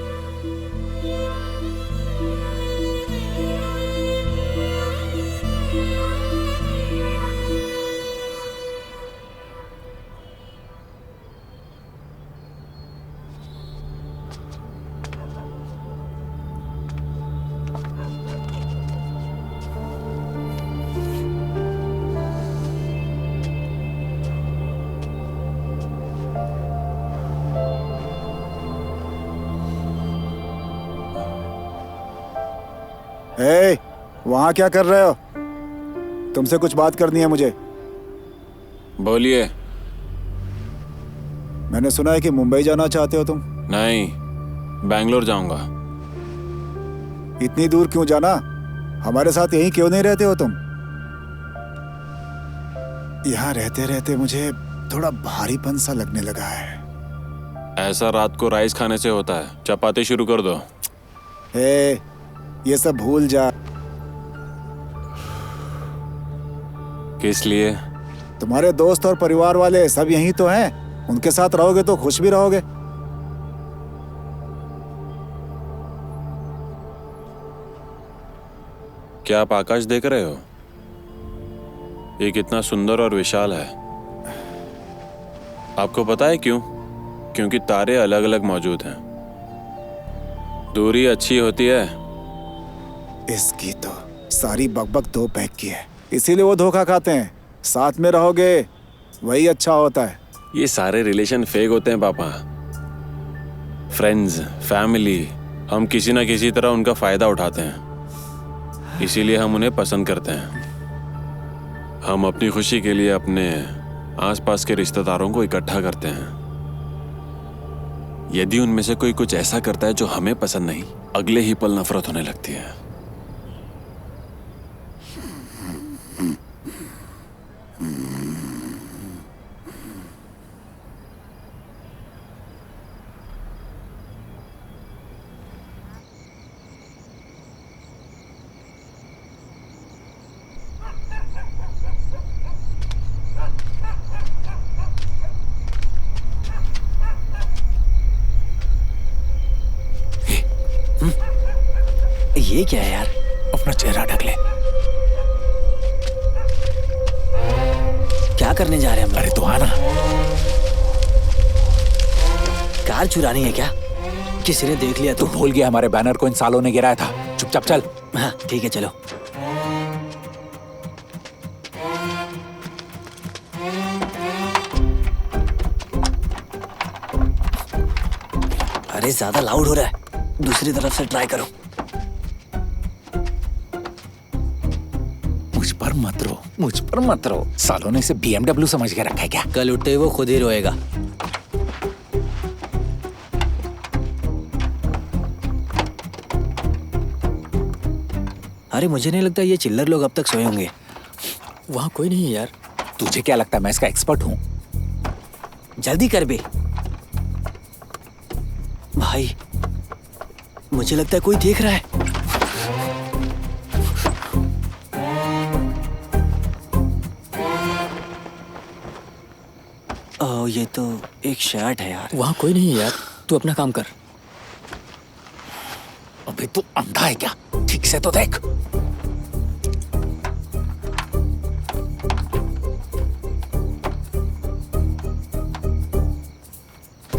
ए, वहाँ क्या कर रहे हो? तुमसे कुछ बात करनी है मुझे। बोलिए। मैंने सुना है कि मुंबई जाना चाहते हो तुम। नहीं, बैंगलोर जाऊंगा। इतनी दूर क्यों जाना? हमारे साथ यहीं क्यों नहीं रहते हो तुम? यहाँ रहते रहते मुझे थोड़ा भारीपन सा लगने लगा है। ऐसा रात को राइस खाने से होता है। चपाती शुरू कर दो। ये सब भूल जा। किस लिए? तुम्हारे दोस्त और परिवार वाले सब यहीं तो हैं। उनके साथ रहोगे तो खुश भी रहोगे। क्या आप आकाश देख रहे हो? ये कितना सुंदर और विशाल है। आपको पता है क्यों? क्योंकि तारे अलग अलग मौजूद हैं। दूरी अच्छी होती है। इसकी तो सारी बकबक दो पैक की है, इसीलिए वो धोखा खाते हैं। साथ में रहोगे वही अच्छा होता है। ये सारे रिलेशन फेक होते हैं पापा। फ्रेंड्स, फैमिली, हम किसी ना किसी तरह उनका फायदा उठाते हैं, इसीलिए हम उन्हें पसंद करते हैं। हम अपनी खुशी के लिए अपने आसपास के रिश्तेदारों को इकट्ठा करते हैं। यदि उनमें से कोई कुछ ऐसा करता है जो हमें पसंद नहीं, अगले ही पल नफरत होने लगती है। ये क्या है यार? अपना चेहरा ढक ले। क्या करने जा रहे हैं हम? अरे तो आना। कार चुरानी है क्या? किसी ने देख लिया तू भूल गया हमारे बैनर को इन सालों ने गिराया था। चुपचाप चल। हाँ ठीक है चलो। अरे ज्यादा लाउड हो रहा है, दूसरी तरफ से ट्राई करो। मुझ पर मत रो, मुझ पर मत रो। सालों ने इसे BMW समझ के रखा है क्या? कल उठते ही वो खुद ही रोएगा। अरे मुझे नहीं लगता ये चिल्लर लोग अब तक सोए होंगे। वहाँ कोई नहीं है यार। तुझे क्या लगता है मैं इसका एक्सपर्ट हूँ? जल्दी कर बे भाई, मुझे लगता है कोई देख रहा है। ओह ये तो एक शर्ट है यार। वहाँ कोई नहीं है यार, तू अपना काम कर। अबे तू अंधा है क्या? ठीक से तो देख।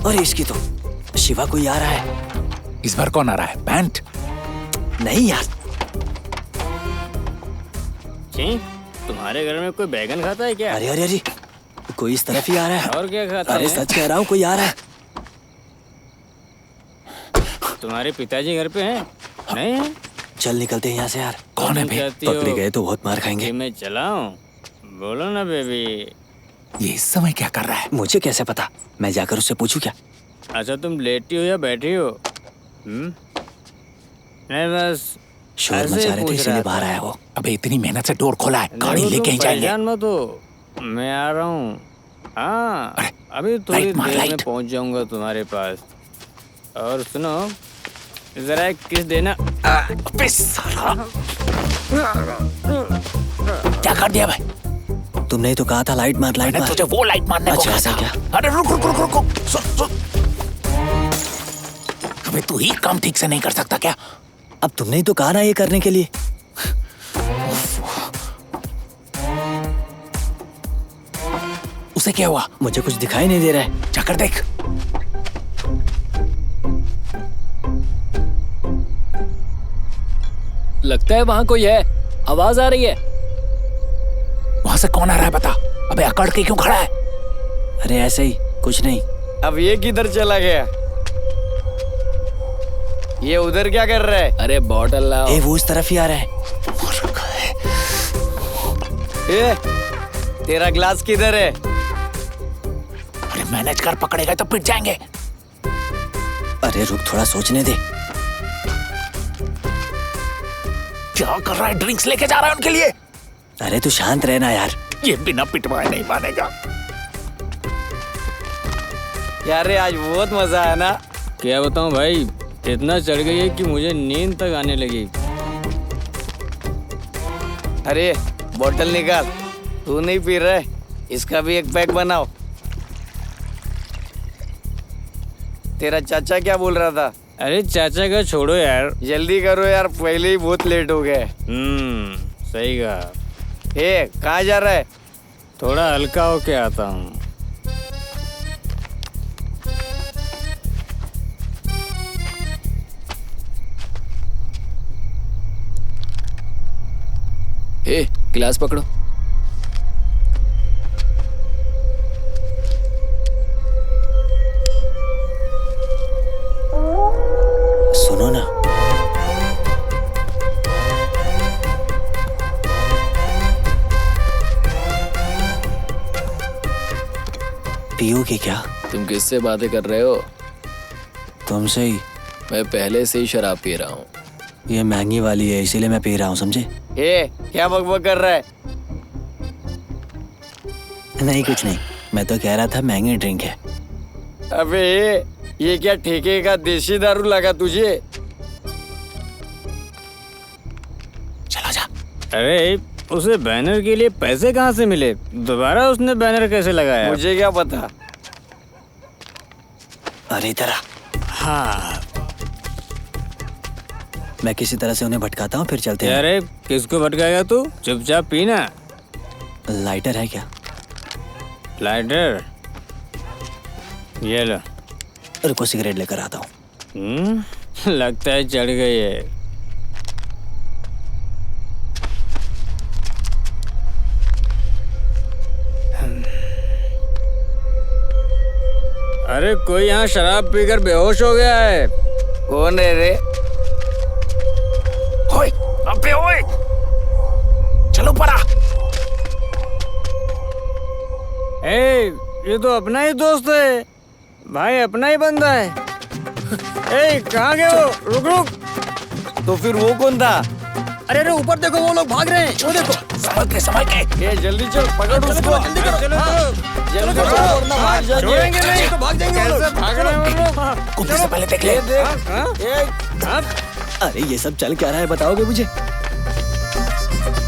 अरे इसकी तो शिवा कोई आ रहा है। इस बार कौन आ रहा है? पैंट? नहीं यार। तुम्हारे घर में कोई बैगन खाता है क्या? अरे अरे अरे कोई इस तरफ ही आ रहा है। और क्या खाता अरे है? सच कह रहा हूँ कोई आ रहा है। तुम्हारे पिताजी घर पे हैं? नहीं है? चल निकलते हैं यहाँ से यार। कौन है बे? पकड़े गए तो बहुत मार खाएंगे। मैं चलाऊं? बोलो ना बेबी। ये इस समय क्या कर रहा है? मुझे कैसे पता? मैं जाकर उससे पूछूं क्या? अच्छा तुम लेटी हो या बैठी हो? नहीं बस शोर मचा रहे थे इसीलिए बाहर आया वो। अबे इतनी मेहनत से डोर खोला है, गाड़ी लेके ही जाएंगे। परेशान मत हो, मैं आ रहा हूँ। हाँ अभी थोड़ी देर में पहुँच जाऊंगा तुम्हारे पास। और सुनो जरा एक किस देना। अबे साला क्या कर दिया भाई? तुमने ही तो कहा था लाइट मार लाइट मार। तुझे वो लाइट मारने को कहा था क्या? अरे रुक रुक रुक रुक सुन। अबे तू ही काम ठीक से नहीं कर सकता क्या? अब तुमने ही तो कहा ना ये करने के लिए। उसे क्या हुआ? मुझे कुछ दिखाई नहीं दे रहा है। जाकर देख। लगता है वहाँ कोई है, आवाज आ रही है। वहाँ से कौन आ रहा है बता? अबे अकड़ के क्यों खड़ा है? अरे ऐसे ही कुछ नहीं। अब ये किधर चला गया? ये उधर क्या कर रहा है? अरे बॉटल लाओ। ए वो उस तरफ ही आ रहा है। ए तेरा ग्लास किधर है? अरे मैनेज कर, पकड़ेगा तो पिट जाएंगे। अरे रुक थोड़ा सोचने दे। क्या कर रहा है? ड्रिंक्स लेके जा रहा है उनके लिए। अरे तू शांत रहना यार। ये बिना पिटवाए नहीं मानेगा। यार आज बहुत मजा आया ना। क्या बताऊं भाई, इतना चढ़ गई है कि मुझे नींद तक आने लगी। अरे बोतल निकाल, तू नहीं पी रहा है? इसका भी एक पैक बनाओ। तेरा चाचा क्या बोल रहा था? अरे चाचा का छोड़ो यार, जल्दी करो यार, पहले ही बहुत लेट हो गए। सही कहा। ए कहाँ जा रहा है? थोड़ा हल्का होके आता हूँ। ए गिलास पकड़ो। सुनो ना, पियोगे क्या? तुम किससे बातें कर रहे हो? तुमसे ही। मैं पहले से ही शराब पी रहा हूँ। ये महंगी वाली है इसीलिए मैं पी रहा हूँ, समझे? ए क्या बकबक कर रहा है? नहीं कुछ नहीं, मैं तो कह रहा था महंगी ड्रिंक है। अबे ये क्या ठेके का देसी दारू लगा तुझे? चला जा। अरे उसे बैनर के लिए पैसे कहाँ से मिले? दोबारा उसने बैनर कैसे लगाया? मुझे क्या पता। अरे इधर आ। हाँ मैं किसी तरह से उन्हें भटकाता हूँ, फिर चलते हैं। अरे किसको भटकाएगा तू? चुपचाप पीना। लाइटर है क्या? लाइटर ये लो। रुको सिगरेट लेकर आता हूँ। लगता है चढ़ गई है। अरे कोई यहाँ शराब पीकर बेहोश हो गया है। कौन है रे? ओए, अबे ओए, चलो पड़ा। ये तो अपना ही दोस्त है भाई, अपना ही बंदा है। कहाँ गए वो? रुक रुक। तो फिर वो कौन था? अरे ऊपर देखो, वो लोग भाग रहे हैं। वो देखो, संभल के। ये जल्दी चल, पकड़ उसको। जल्दी करो। जल्दी करो वरना भाग जाएंगे। छोड़ेंगे नहीं तो भाग जाएंगे। कैसे भाग रहे हैं वो लोग? कुत्ते से पहले देख ले। अरे ये सब चल क्या रहा है बताओगे मुझे?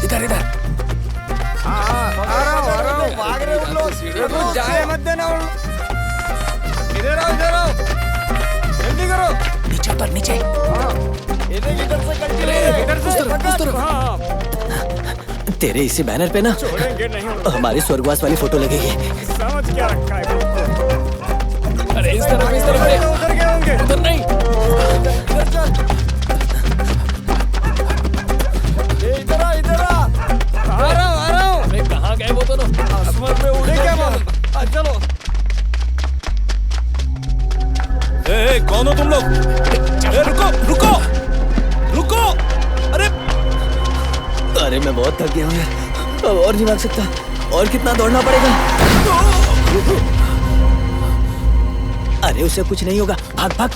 इधर आ रहा हूँ। भाग रहे उन लोग। जाने मत देना उन। इधर आओ। जल्दी करो। नीचे पर नीचे। इधर से कंटिन्यू। तेरे इसी बैनर पे ना हमारी स्वर्गवास वाली फोटो लगेगी। समझ क्या रखा है? अरे इस तरफ उधर गए होंगे। उधर नहीं। इधर आ रहा हूँ। अरे कहाँ गए वो दोनों? आसमान में उड़े क्या मालूम। चलो। कौन हो तुम लोग? रुको। अरे मैं बहुत थक गया हूँ यार, अब और नहीं भाग सकता। और कितना दौड़ना पड़ेगा? अरे उसे कुछ नहीं होगा, भाग।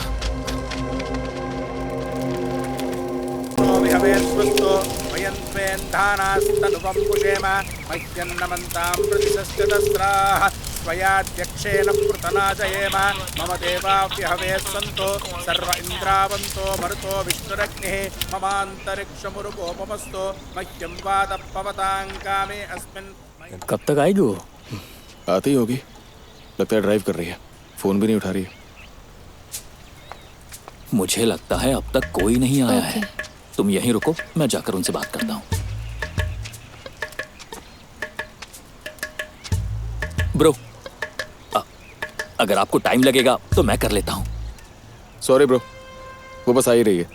स्वयाध्यक्षेण पृतनाजयेम मम देवाव्यहवे सन्तो सर्व इन्द्रावन्तो मरुतो विष्णुरग्निः ममान्तरिक्षमुरुगोपमस्तु मह्यं वादः पवतां कामे अस्मिन्। कब तक आएगी वो? आती होगी, लगता है ड्राइव कर रही है, फोन भी नहीं उठा रही है। मुझे लगता है अब तक कोई नहीं आया है। तुम यहीं रुको, मैं जाकर उनसे बात करता हूँ। ब्रो, अगर आपको टाइम लगेगा तो मैं कर लेता हूँ। सॉरी ब्रो, वो बस आ ही रही है।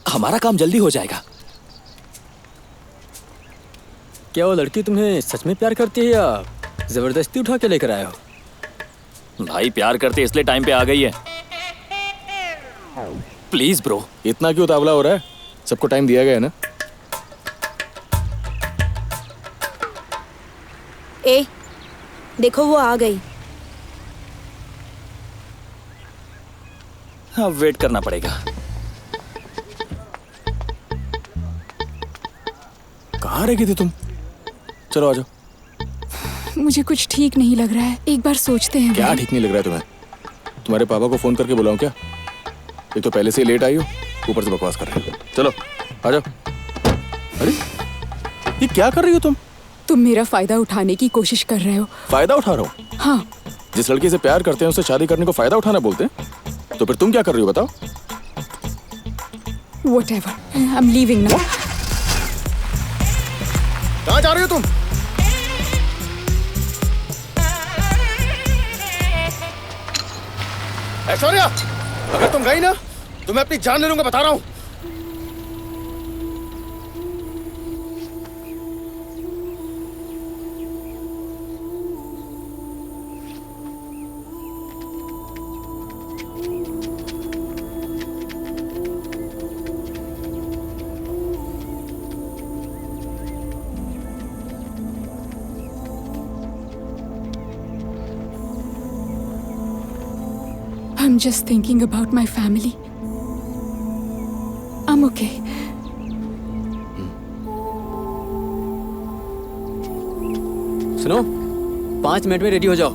हमारा काम जल्दी हो जाएगा। क्या वो लड़की तुम्हें सच में प्यार करती है या जबरदस्ती उठा के लेकर आए हो? भाई प्यार करते इसलिए टाइम पे आ गई है। Please bro. इतना क्यों उतावला हो रहा है? सबको टाइम दिया गया है ना। देखो वो आ गई। अब वेट करना पड़ेगा। कहाँ रह गई थी तुम? चलो आ जाओ। मुझे कुछ ठीक नहीं लग रहा है, एक बार सोचते हैं। क्या ठीक नहीं लग रहा है तुम्हें? तुम्हारे पापा को फोन करके बुलाऊं क्या? एक तो पहले से लेट आई हो, ऊपर से बकवास कर रहे हो। चलो आ जाओ। अरे ये क्या कर रही हो तुम? तुम मेरा फायदा उठाने की कोशिश कर रहे हो। फायदा उठा रहा हूँ? हाँ। जिस लड़की से प्यार करते हैं उससे शादी करने को फायदा उठाना बोलते हैं? तो फिर तुम क्या कर रही हो बताओ? Whatever, I'm leaving now. कहाँ जा रही हो तुम? ऐश्वर्या, अगर तुम गई ना तो मैं अपनी जान ले लूंगा, बता रहा हूँ। I'm just thinking about my family. I'm okay. सुनो, 5 मिनट में रेडी हो जाओ।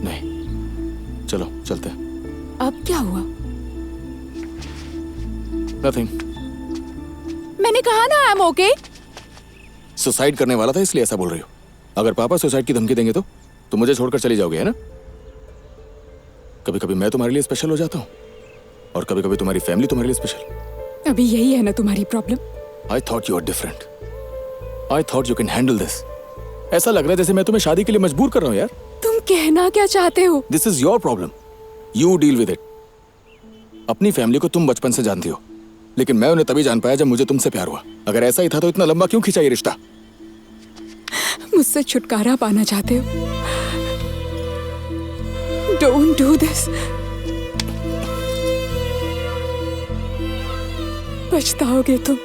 नहीं, चलो चलते हैं। अब क्या हुआ? Nothing. मैंने कहा ना I'm okay. सुसाइड करने वाला था इसलिए ऐसा बोल रही हो। अगर पापा सुसाइड की धमकी देंगे तो मुझे छोड़कर चली जाओगे, है ना? कभी कभी मैं तुम्हारे लिए स्पेशल हो जाता हूँ और कभी कभी तुम्हारी फैमिली तुम्हारे लिए स्पेशल। अभी यही है ना तुम्हारी problem? I thought you are different. I thought you can handle this. ऐसा लग रहा है जैसे मैं तुम्हें शादी के लिए मजबूर कर रहा हूँ यार। तुम कहना क्या चाहते हो? This is your problem, you deal with it. अपनी फैमिली को तुम बचपन से जानती हो, लेकिन मैं उन्हें तभी जान पाया जब मुझे तुमसे प्यार हुआ। अगर ऐसा ही था तो इतना लंबा क्यों खींचा ये रिश्ता? मुझसे छुटकारा पाना चाहते हो? Don't do this. पछताओगे तुम।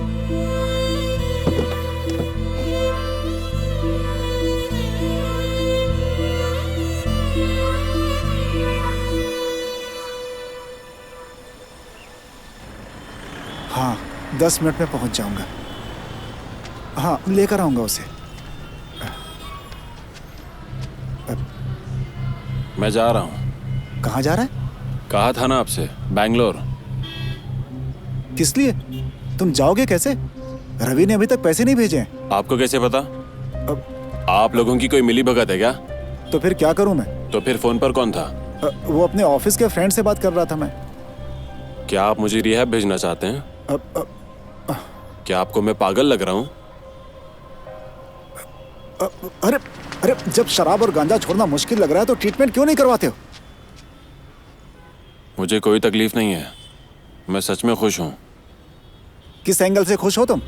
हाँ 10 मिनट में पहुंच जाऊंगा। हाँ लेकर आऊंगा उसे। मैं जा रहा हूँ। कहाँ जा रहा है? कहा था ना आपसे, बैंगलोर। किस लिए? तुम जाओगे कैसे? रवि ने अभी तक पैसे नहीं भेजे हैं। आपको कैसे पता? आप लोगों की कोई मिली भगत है क्या? तो फिर क्या करूं मैं? तो फिर फोन पर कौन था? वो अपने ऑफिस के फ्रेंड से बात कर रहा था मैं। क्या आप मुझे रिहैब भेजना चाहते हैं? क्या आपको मैं पागल लग रहा हूँ? अरे अरे, जब शराब और गांजा छोड़ना मुश्किल लग रहा है तो ट्रीटमेंट क्यों नहीं करवाते हो? मुझे कोई तकलीफ नहीं है, मैं सच में खुश हूँ। किस एंगल से खुश हो तुम?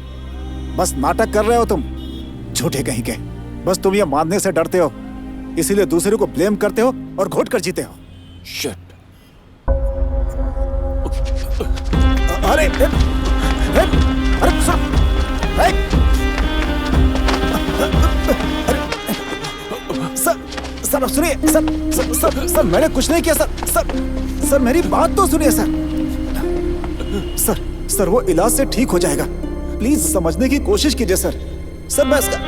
बस नाटक कर रहे हो तुम, झूठे कहीं के। बस तुम ये मानने से डरते हो, इसीलिए दूसरे को ब्लेम करते हो और घोट कर जीते हो। शिट। अरे अरे सर सुनिए सर, मैंने कुछ नहीं किया सर मेरी बात तो सुनिए सर वो इलाज से ठीक हो जाएगा। प्लीज समझने की कोशिश कीजिए सर मैं इसका।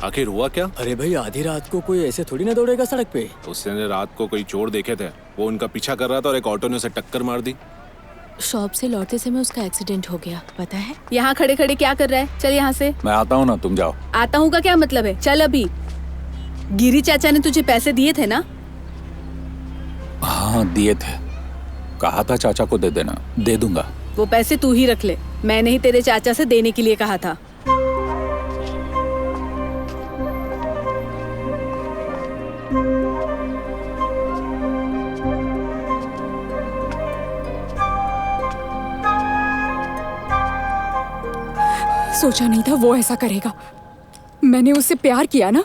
आखिर हुआ क्या? अरे भाई, आधी रात को कोई ऐसे थोड़ी ना दौड़ेगा सड़क पे। उसने रात को कोई चोर देखे थे, वो उनका पीछा कर रहा था और एक ऑटो ने उसे टक्कर मार दी। शॉप से लौटते समय उसका एक्सीडेंट हो गया, पता है? यहाँ खड़े खड़े क्या कर रहा है? चल यहाँ से। मैं आता हूँ ना, तुम जाओ। आता हूँ का क्या मतलब है? चल अभी। गिरी चाचा ने तुझे पैसे दिए थे ना? हाँ दिए थे, कहा था चाचा को दे देना, दे दूंगा। वो पैसे तू ही रख ले, मैंने ही तेरे चाचा से देने के लिए कहा था। सोचा नहीं था वो ऐसा करेगा। मैंने उससे प्यार किया ना,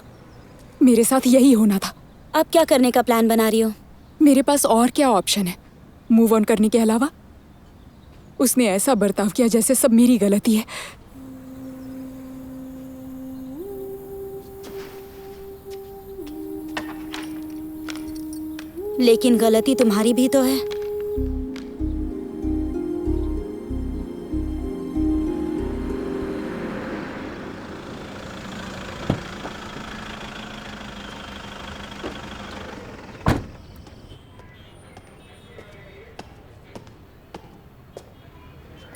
मेरे साथ यही होना था। अब क्या करने का प्लान बना रही हो? मेरे पास और क्या ऑप्शन है मूव ऑन करने के अलावा? उसने ऐसा बर्ताव किया जैसे सब मेरी गलती है। लेकिन गलती तुम्हारी भी तो है।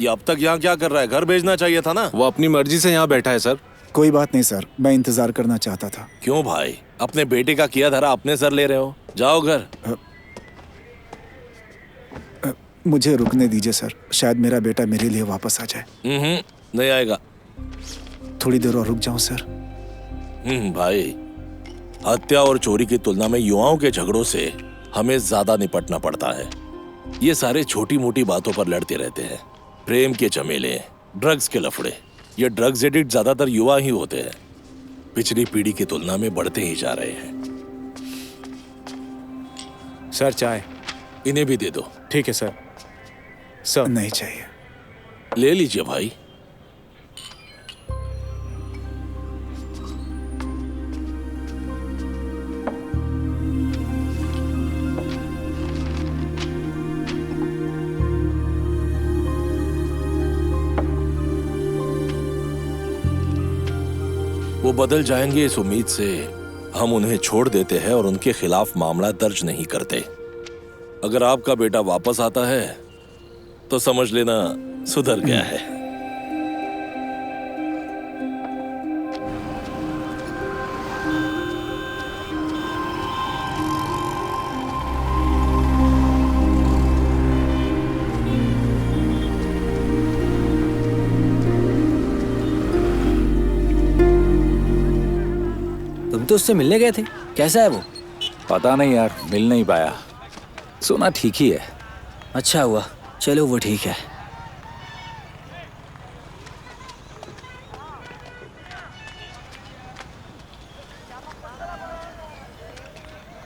ये अब तक यहाँ क्या कर रहा है? घर भेजना चाहिए था ना। वो अपनी मर्जी से यहाँ बैठा है सर। कोई बात नहीं सर, मैं इंतजार करना चाहता था। क्यों भाई, अपने बेटे का किया धरा अपने सर ले रहे हो? जाओ घर। मुझे रुकने दीजिए सर, शायद मेरा बेटा मेरे लिए वापस आ जाए। नहीं आएगा। थोड़ी देर और रुक जाऊं सर? भाई, हत्या और चोरी की तुलना में युवाओं के झगड़ों से हमें ज्यादा निपटना पड़ता है। ये सारे छोटी मोटी बातों पर लड़ते रहते हैं। प्रेम के झमेले, ड्रग्स के लफड़े। ये ड्रग्स एडिक्ट ज्यादातर युवा ही होते हैं। पिछली पीढ़ी की तुलना में बढ़ते ही जा रहे हैं। सर चाय। इन्हें भी दे दो। ठीक है सर। सर नहीं चाहिए। ले लीजिए भाई। वो बदल जाएंगे इस उम्मीद से हम उन्हें छोड़ देते हैं और उनके खिलाफ मामला दर्ज नहीं करते। अगर आपका बेटा वापस आता है तो समझ लेना सुधर गया है। हम तो उससे मिलने गए थे, कैसा है वो? पता नहीं यार, मिल नहीं पाया। सुना ठीक ही है। अच्छा हुआ, चलो वो ठीक है।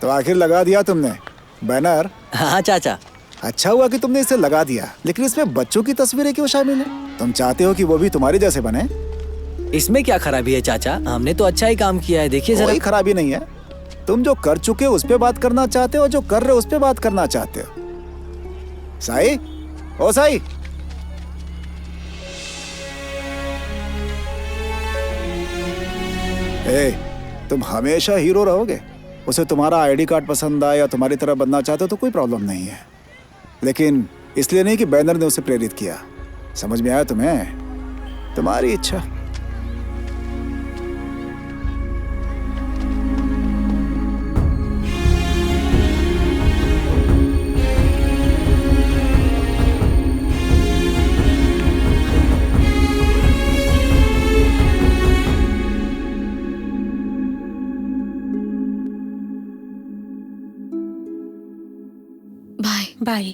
तो आखिर लगा दिया तुमने बैनर? हाँ चाचा। अच्छा हुआ कि तुमने इसे लगा दिया, लेकिन इसमें बच्चों की तस्वीरें क्यों शामिल है? तुम चाहते हो कि वो भी तुम्हारे जैसे बने? इसमें क्या खराबी है चाचा, हमने तो अच्छा ही काम किया है, देखिए जरा। कोई खराबी नहीं है। तुम जो कर चुके हो उस पे बात करना चाहते हो, जो कर रहे हो उस पे बात करना चाहते हो। साई, ओ साई, तुम हमेशा हीरो रहोगे। उसे तुम्हारा आईडी कार्ड पसंद आया या तुम्हारी तरह बनना चाहते हो तो कोई प्रॉब्लम नहीं है, लेकिन इसलिए नहीं कि बैनर ने उसे प्रेरित किया। समझ में आया तुम्हें? तुम्हारी इच्छा। बाय।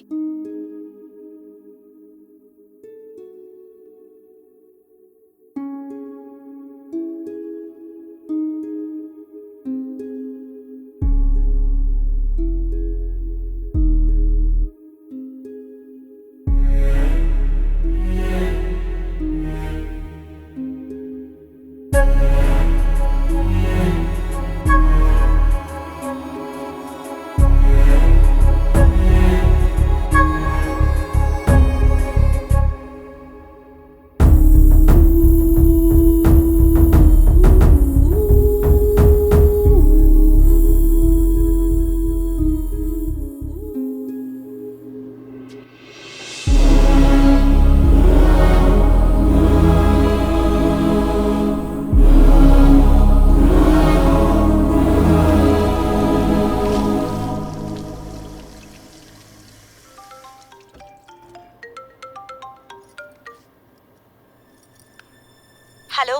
हेलो,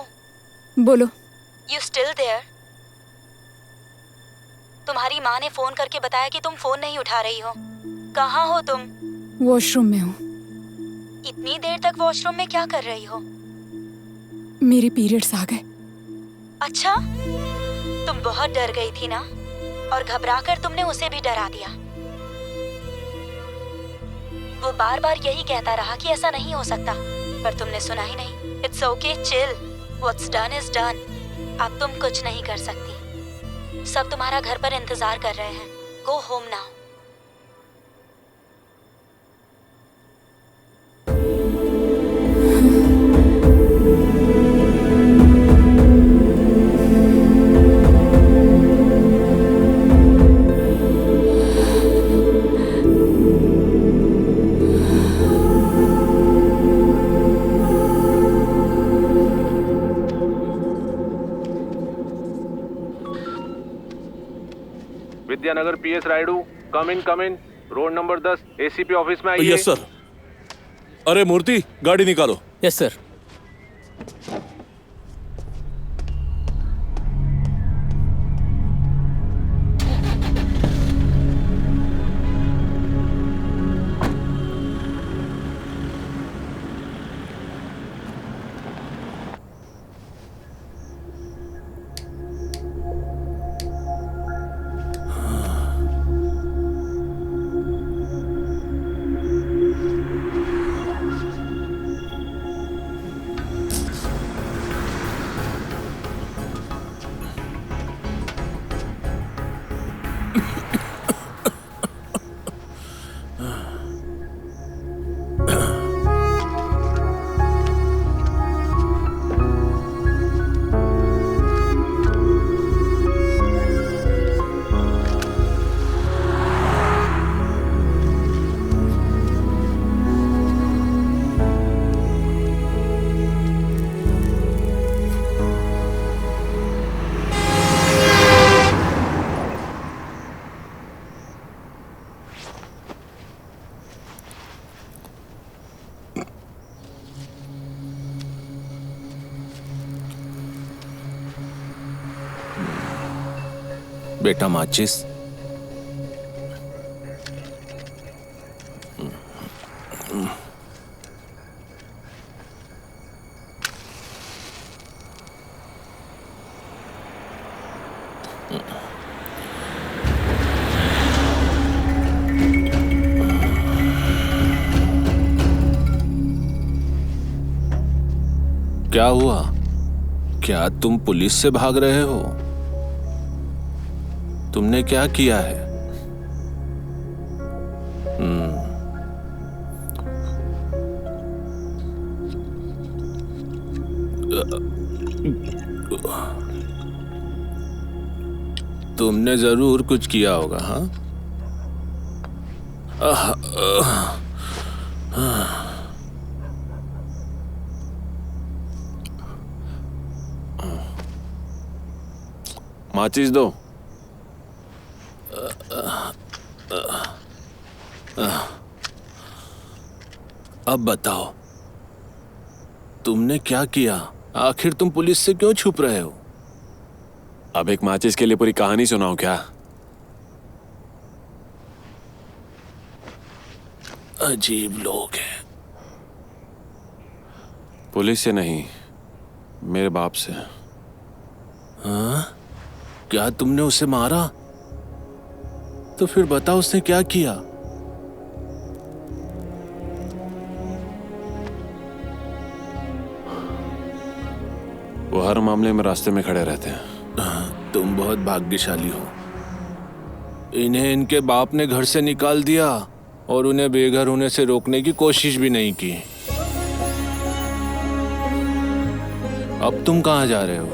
बोलो। You still there? तुम्हारी माँ ने फोन करके बताया कि तुम फोन नहीं उठा रही हो। कहाँ हो तुम? वॉशरूम में हूँ। इतनी देर तक वॉशरूम में क्या कर रही हो? मेरी पीरियड्स आ गए। अच्छा, तुम बहुत डर गई थी ना, और घबराकर तुमने उसे भी डरा दिया। वो बार बार यही कहता रहा कि ऐसा नहीं हो सकता, पर तुमने सुना ही नहीं। It's okay, chill. What's done is done. अब तुम कुछ नहीं कर सकती। सब तुम्हारा घर पर इंतजार कर रहे हैं। Go home now. Vidyanagar PS Rayudu, come in, road number 10 ACP office में आइए। Yes sir. अरे मूर्ति, गाड़ी निकालो। Yes sir. बेटा माचिस। क्या हुआ? क्या तुम पुलिस से भाग रहे हो? तुमने क्या किया है? तुमने जरूर कुछ किया होगा, हाँ? माचिस दो। अब बताओ, तुमने क्या किया? आखिर तुम पुलिस से क्यों छुप रहे हो? अब एक माचिस के लिए पूरी कहानी सुनाओ क्या? अजीब लोग हैं। पुलिस से नहीं, मेरे बाप से। हाँ? क्या तुमने उसे मारा? तो फिर बताओ उसने क्या किया? वो हर मामले में रास्ते में खड़े रहते हैं। तुम बहुत भाग्यशाली हो। इन्हें इनके बाप ने घर से निकाल दिया और उन्हें बेघर होने से रोकने की कोशिश भी नहीं की। अब तुम कहाँ जा रहे हो?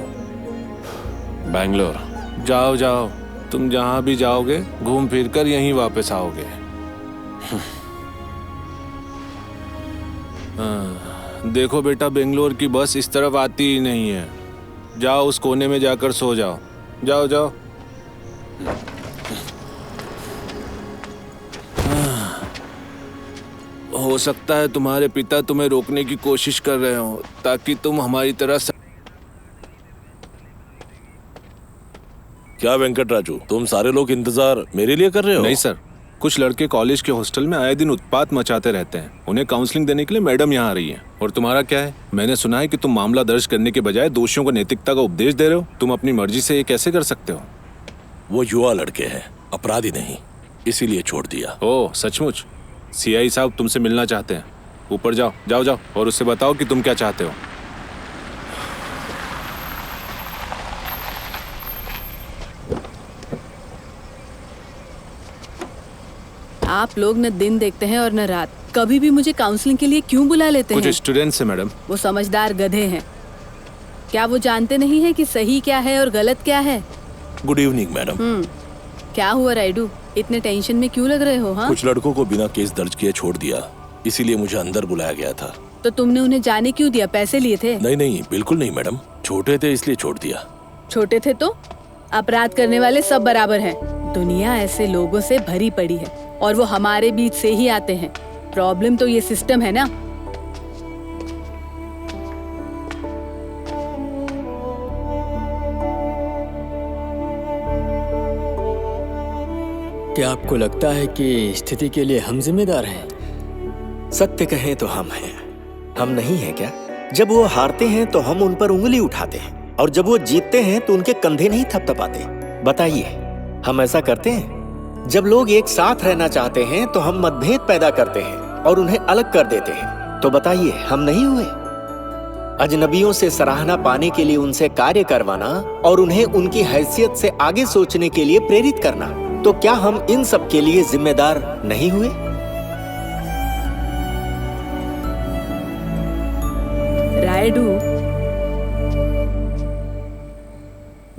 बैंगलोर। जाओ जाओ, तुम जहां भी जाओगे घूम फिर कर यहीं वापस आओगे। देखो बेटा, बेंगलोर की बस इस तरफ आती ही नहीं है। जाओ उस कोने में जाकर सो जाओ। जाओ जाओ। हो सकता है तुम्हारे पिता तुम्हें रोकने की कोशिश कर रहे हो ताकि तुम हमारी तरह क्या वेंकटराजू, तुम सारे लोग इंतजार मेरे लिए कर रहे हो? नहीं सर, कुछ लड़के कॉलेज के हॉस्टल में आए दिन उत्पात मचाते रहते हैं। उन्हें काउंसलिंग देने के लिए मैडम यहाँ आ रही हैं। और तुम्हारा क्या है? मैंने सुना है कि तुम मामला दर्ज करने के बजाय दोषियों को नैतिकता का उपदेश दे रहे हो। तुम अपनी मर्जी से ये कैसे कर सकते हो? वो युवा लड़के हैं, अपराधी नहीं, इसीलिए छोड़ दिया। ओह सचमुच? सीआई साहब तुमसे मिलना चाहते हैं। ऊपर जाओ जाओ जाओ और उससे बताओ कि तुम क्या चाहते हो। आप लोग न दिन देखते हैं और न रात। कभी भी मुझे काउंसलिंग के लिए क्यों बुला लेते हैं? कुछ स्टूडेंट्स हैं मैडम। वो समझदार गधे हैं। क्या वो जानते नहीं है कि सही क्या है और गलत क्या है? Good evening madam. क्या हुआ राइडू, इतने टेंशन में क्यों लग रहे हो? हाँ, कुछ लड़कों को बिना केस दर्ज किए छोड़ दिया, इसीलिए मुझे अंदर बुलाया गया था। तो तुमने उन्हें जाने क्यों दिया? पैसे लिए थे? नहीं नहीं, बिल्कुल नहीं मैडम, छोटे थे इसलिए छोड़ दिया। छोटे थे तो? अपराध करने वाले सब बराबर हैं। दुनिया ऐसे लोगों से भरी पड़ी है और वो हमारे बीच से ही आते हैं। प्रॉब्लम तो ये सिस्टम है ना। क्या आपको लगता है कि स्थिति के लिए हम जिम्मेदार हैं? सत्य कहें तो हम हैं। हम नहीं हैं क्या? जब वो हारते हैं तो हम उन पर उंगली उठाते हैं और जब वो जीतते हैं तो उनके कंधे नहीं थपथपाते। बताइए, हम ऐसा करते हैं? जब लोग एक साथ रहना चाहते हैं तो हम मतभेद पैदा करते हैं और उन्हें अलग कर देते हैं। तो बताइए, हम नहीं हुए? अजनबियों से सराहना पाने के लिए उनसे कार्य करवाना और उन्हें उनकी हैसियत से आगे सोचने के लिए प्रेरित करना, तो क्या हम इन सब के लिए जिम्मेदार नहीं हुए? रायडू,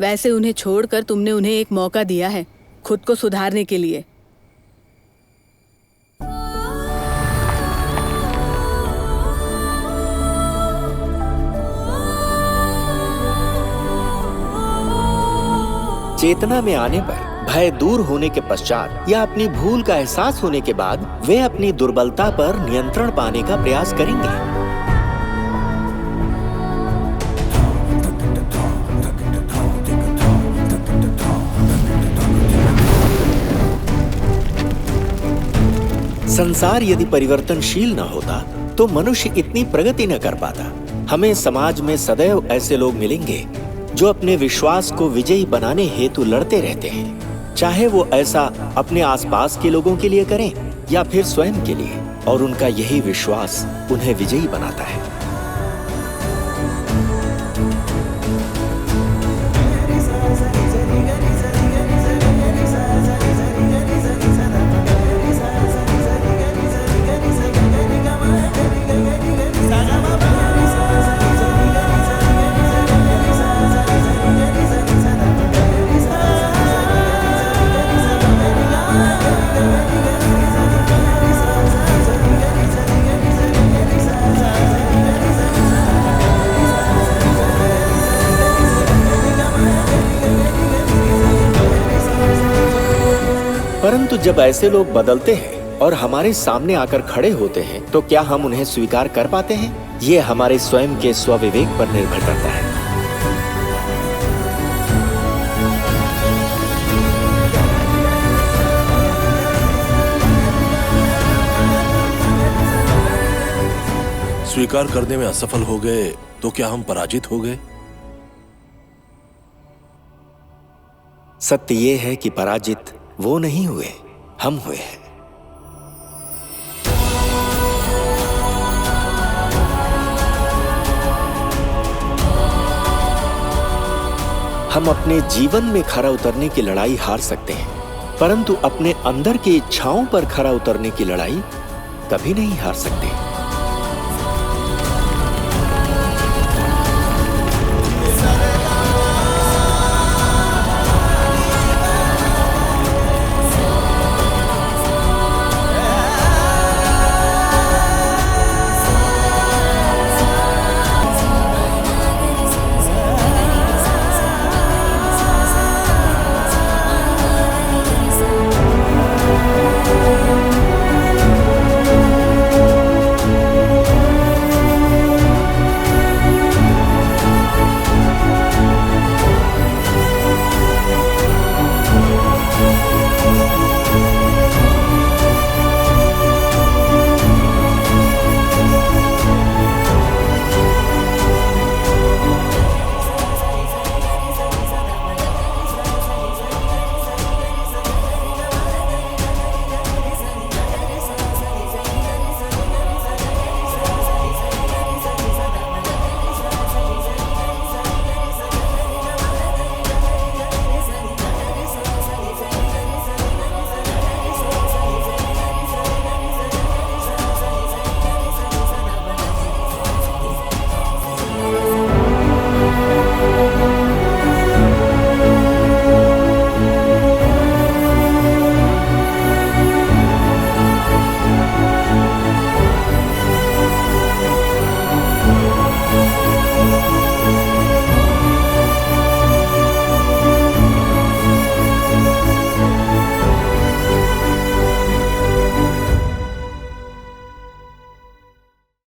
वैसे उन्हें छोड़कर तुमने उन्हें एक मौका दिया है खुद को सुधारने के लिए। चेतना में आने पर, भय दूर होने के पश्चात या अपनी भूल का एहसास होने के बाद वे अपनी दुर्बलता पर नियंत्रण पाने का प्रयास करेंगे। संसार यदि परिवर्तनशील न होता तो मनुष्य इतनी प्रगति न कर पाता। हमें समाज में सदैव ऐसे लोग मिलेंगे जो अपने विश्वास को विजयी बनाने हेतु लड़ते रहते हैं, चाहे वो ऐसा अपने आसपास के लोगों के लिए करें या फिर स्वयं के लिए, और उनका यही विश्वास उन्हें विजयी बनाता है। परंतु जब ऐसे लोग बदलते हैं और हमारे सामने आकर खड़े होते हैं तो क्या हम उन्हें स्वीकार कर पाते हैं? ये हमारे स्वयं के स्वविवेक पर निर्भर करता है। स्वीकार करने में असफल हो गए तो क्या हम पराजित हो गए? सत्य ये है कि पराजित वो नहीं हुए, हम हुए हैं। हम अपने जीवन में खरा उतरने की लड़ाई हार सकते हैं, परंतु अपने अंदर की इच्छाओं पर खरा उतरने की लड़ाई कभी नहीं हार सकते।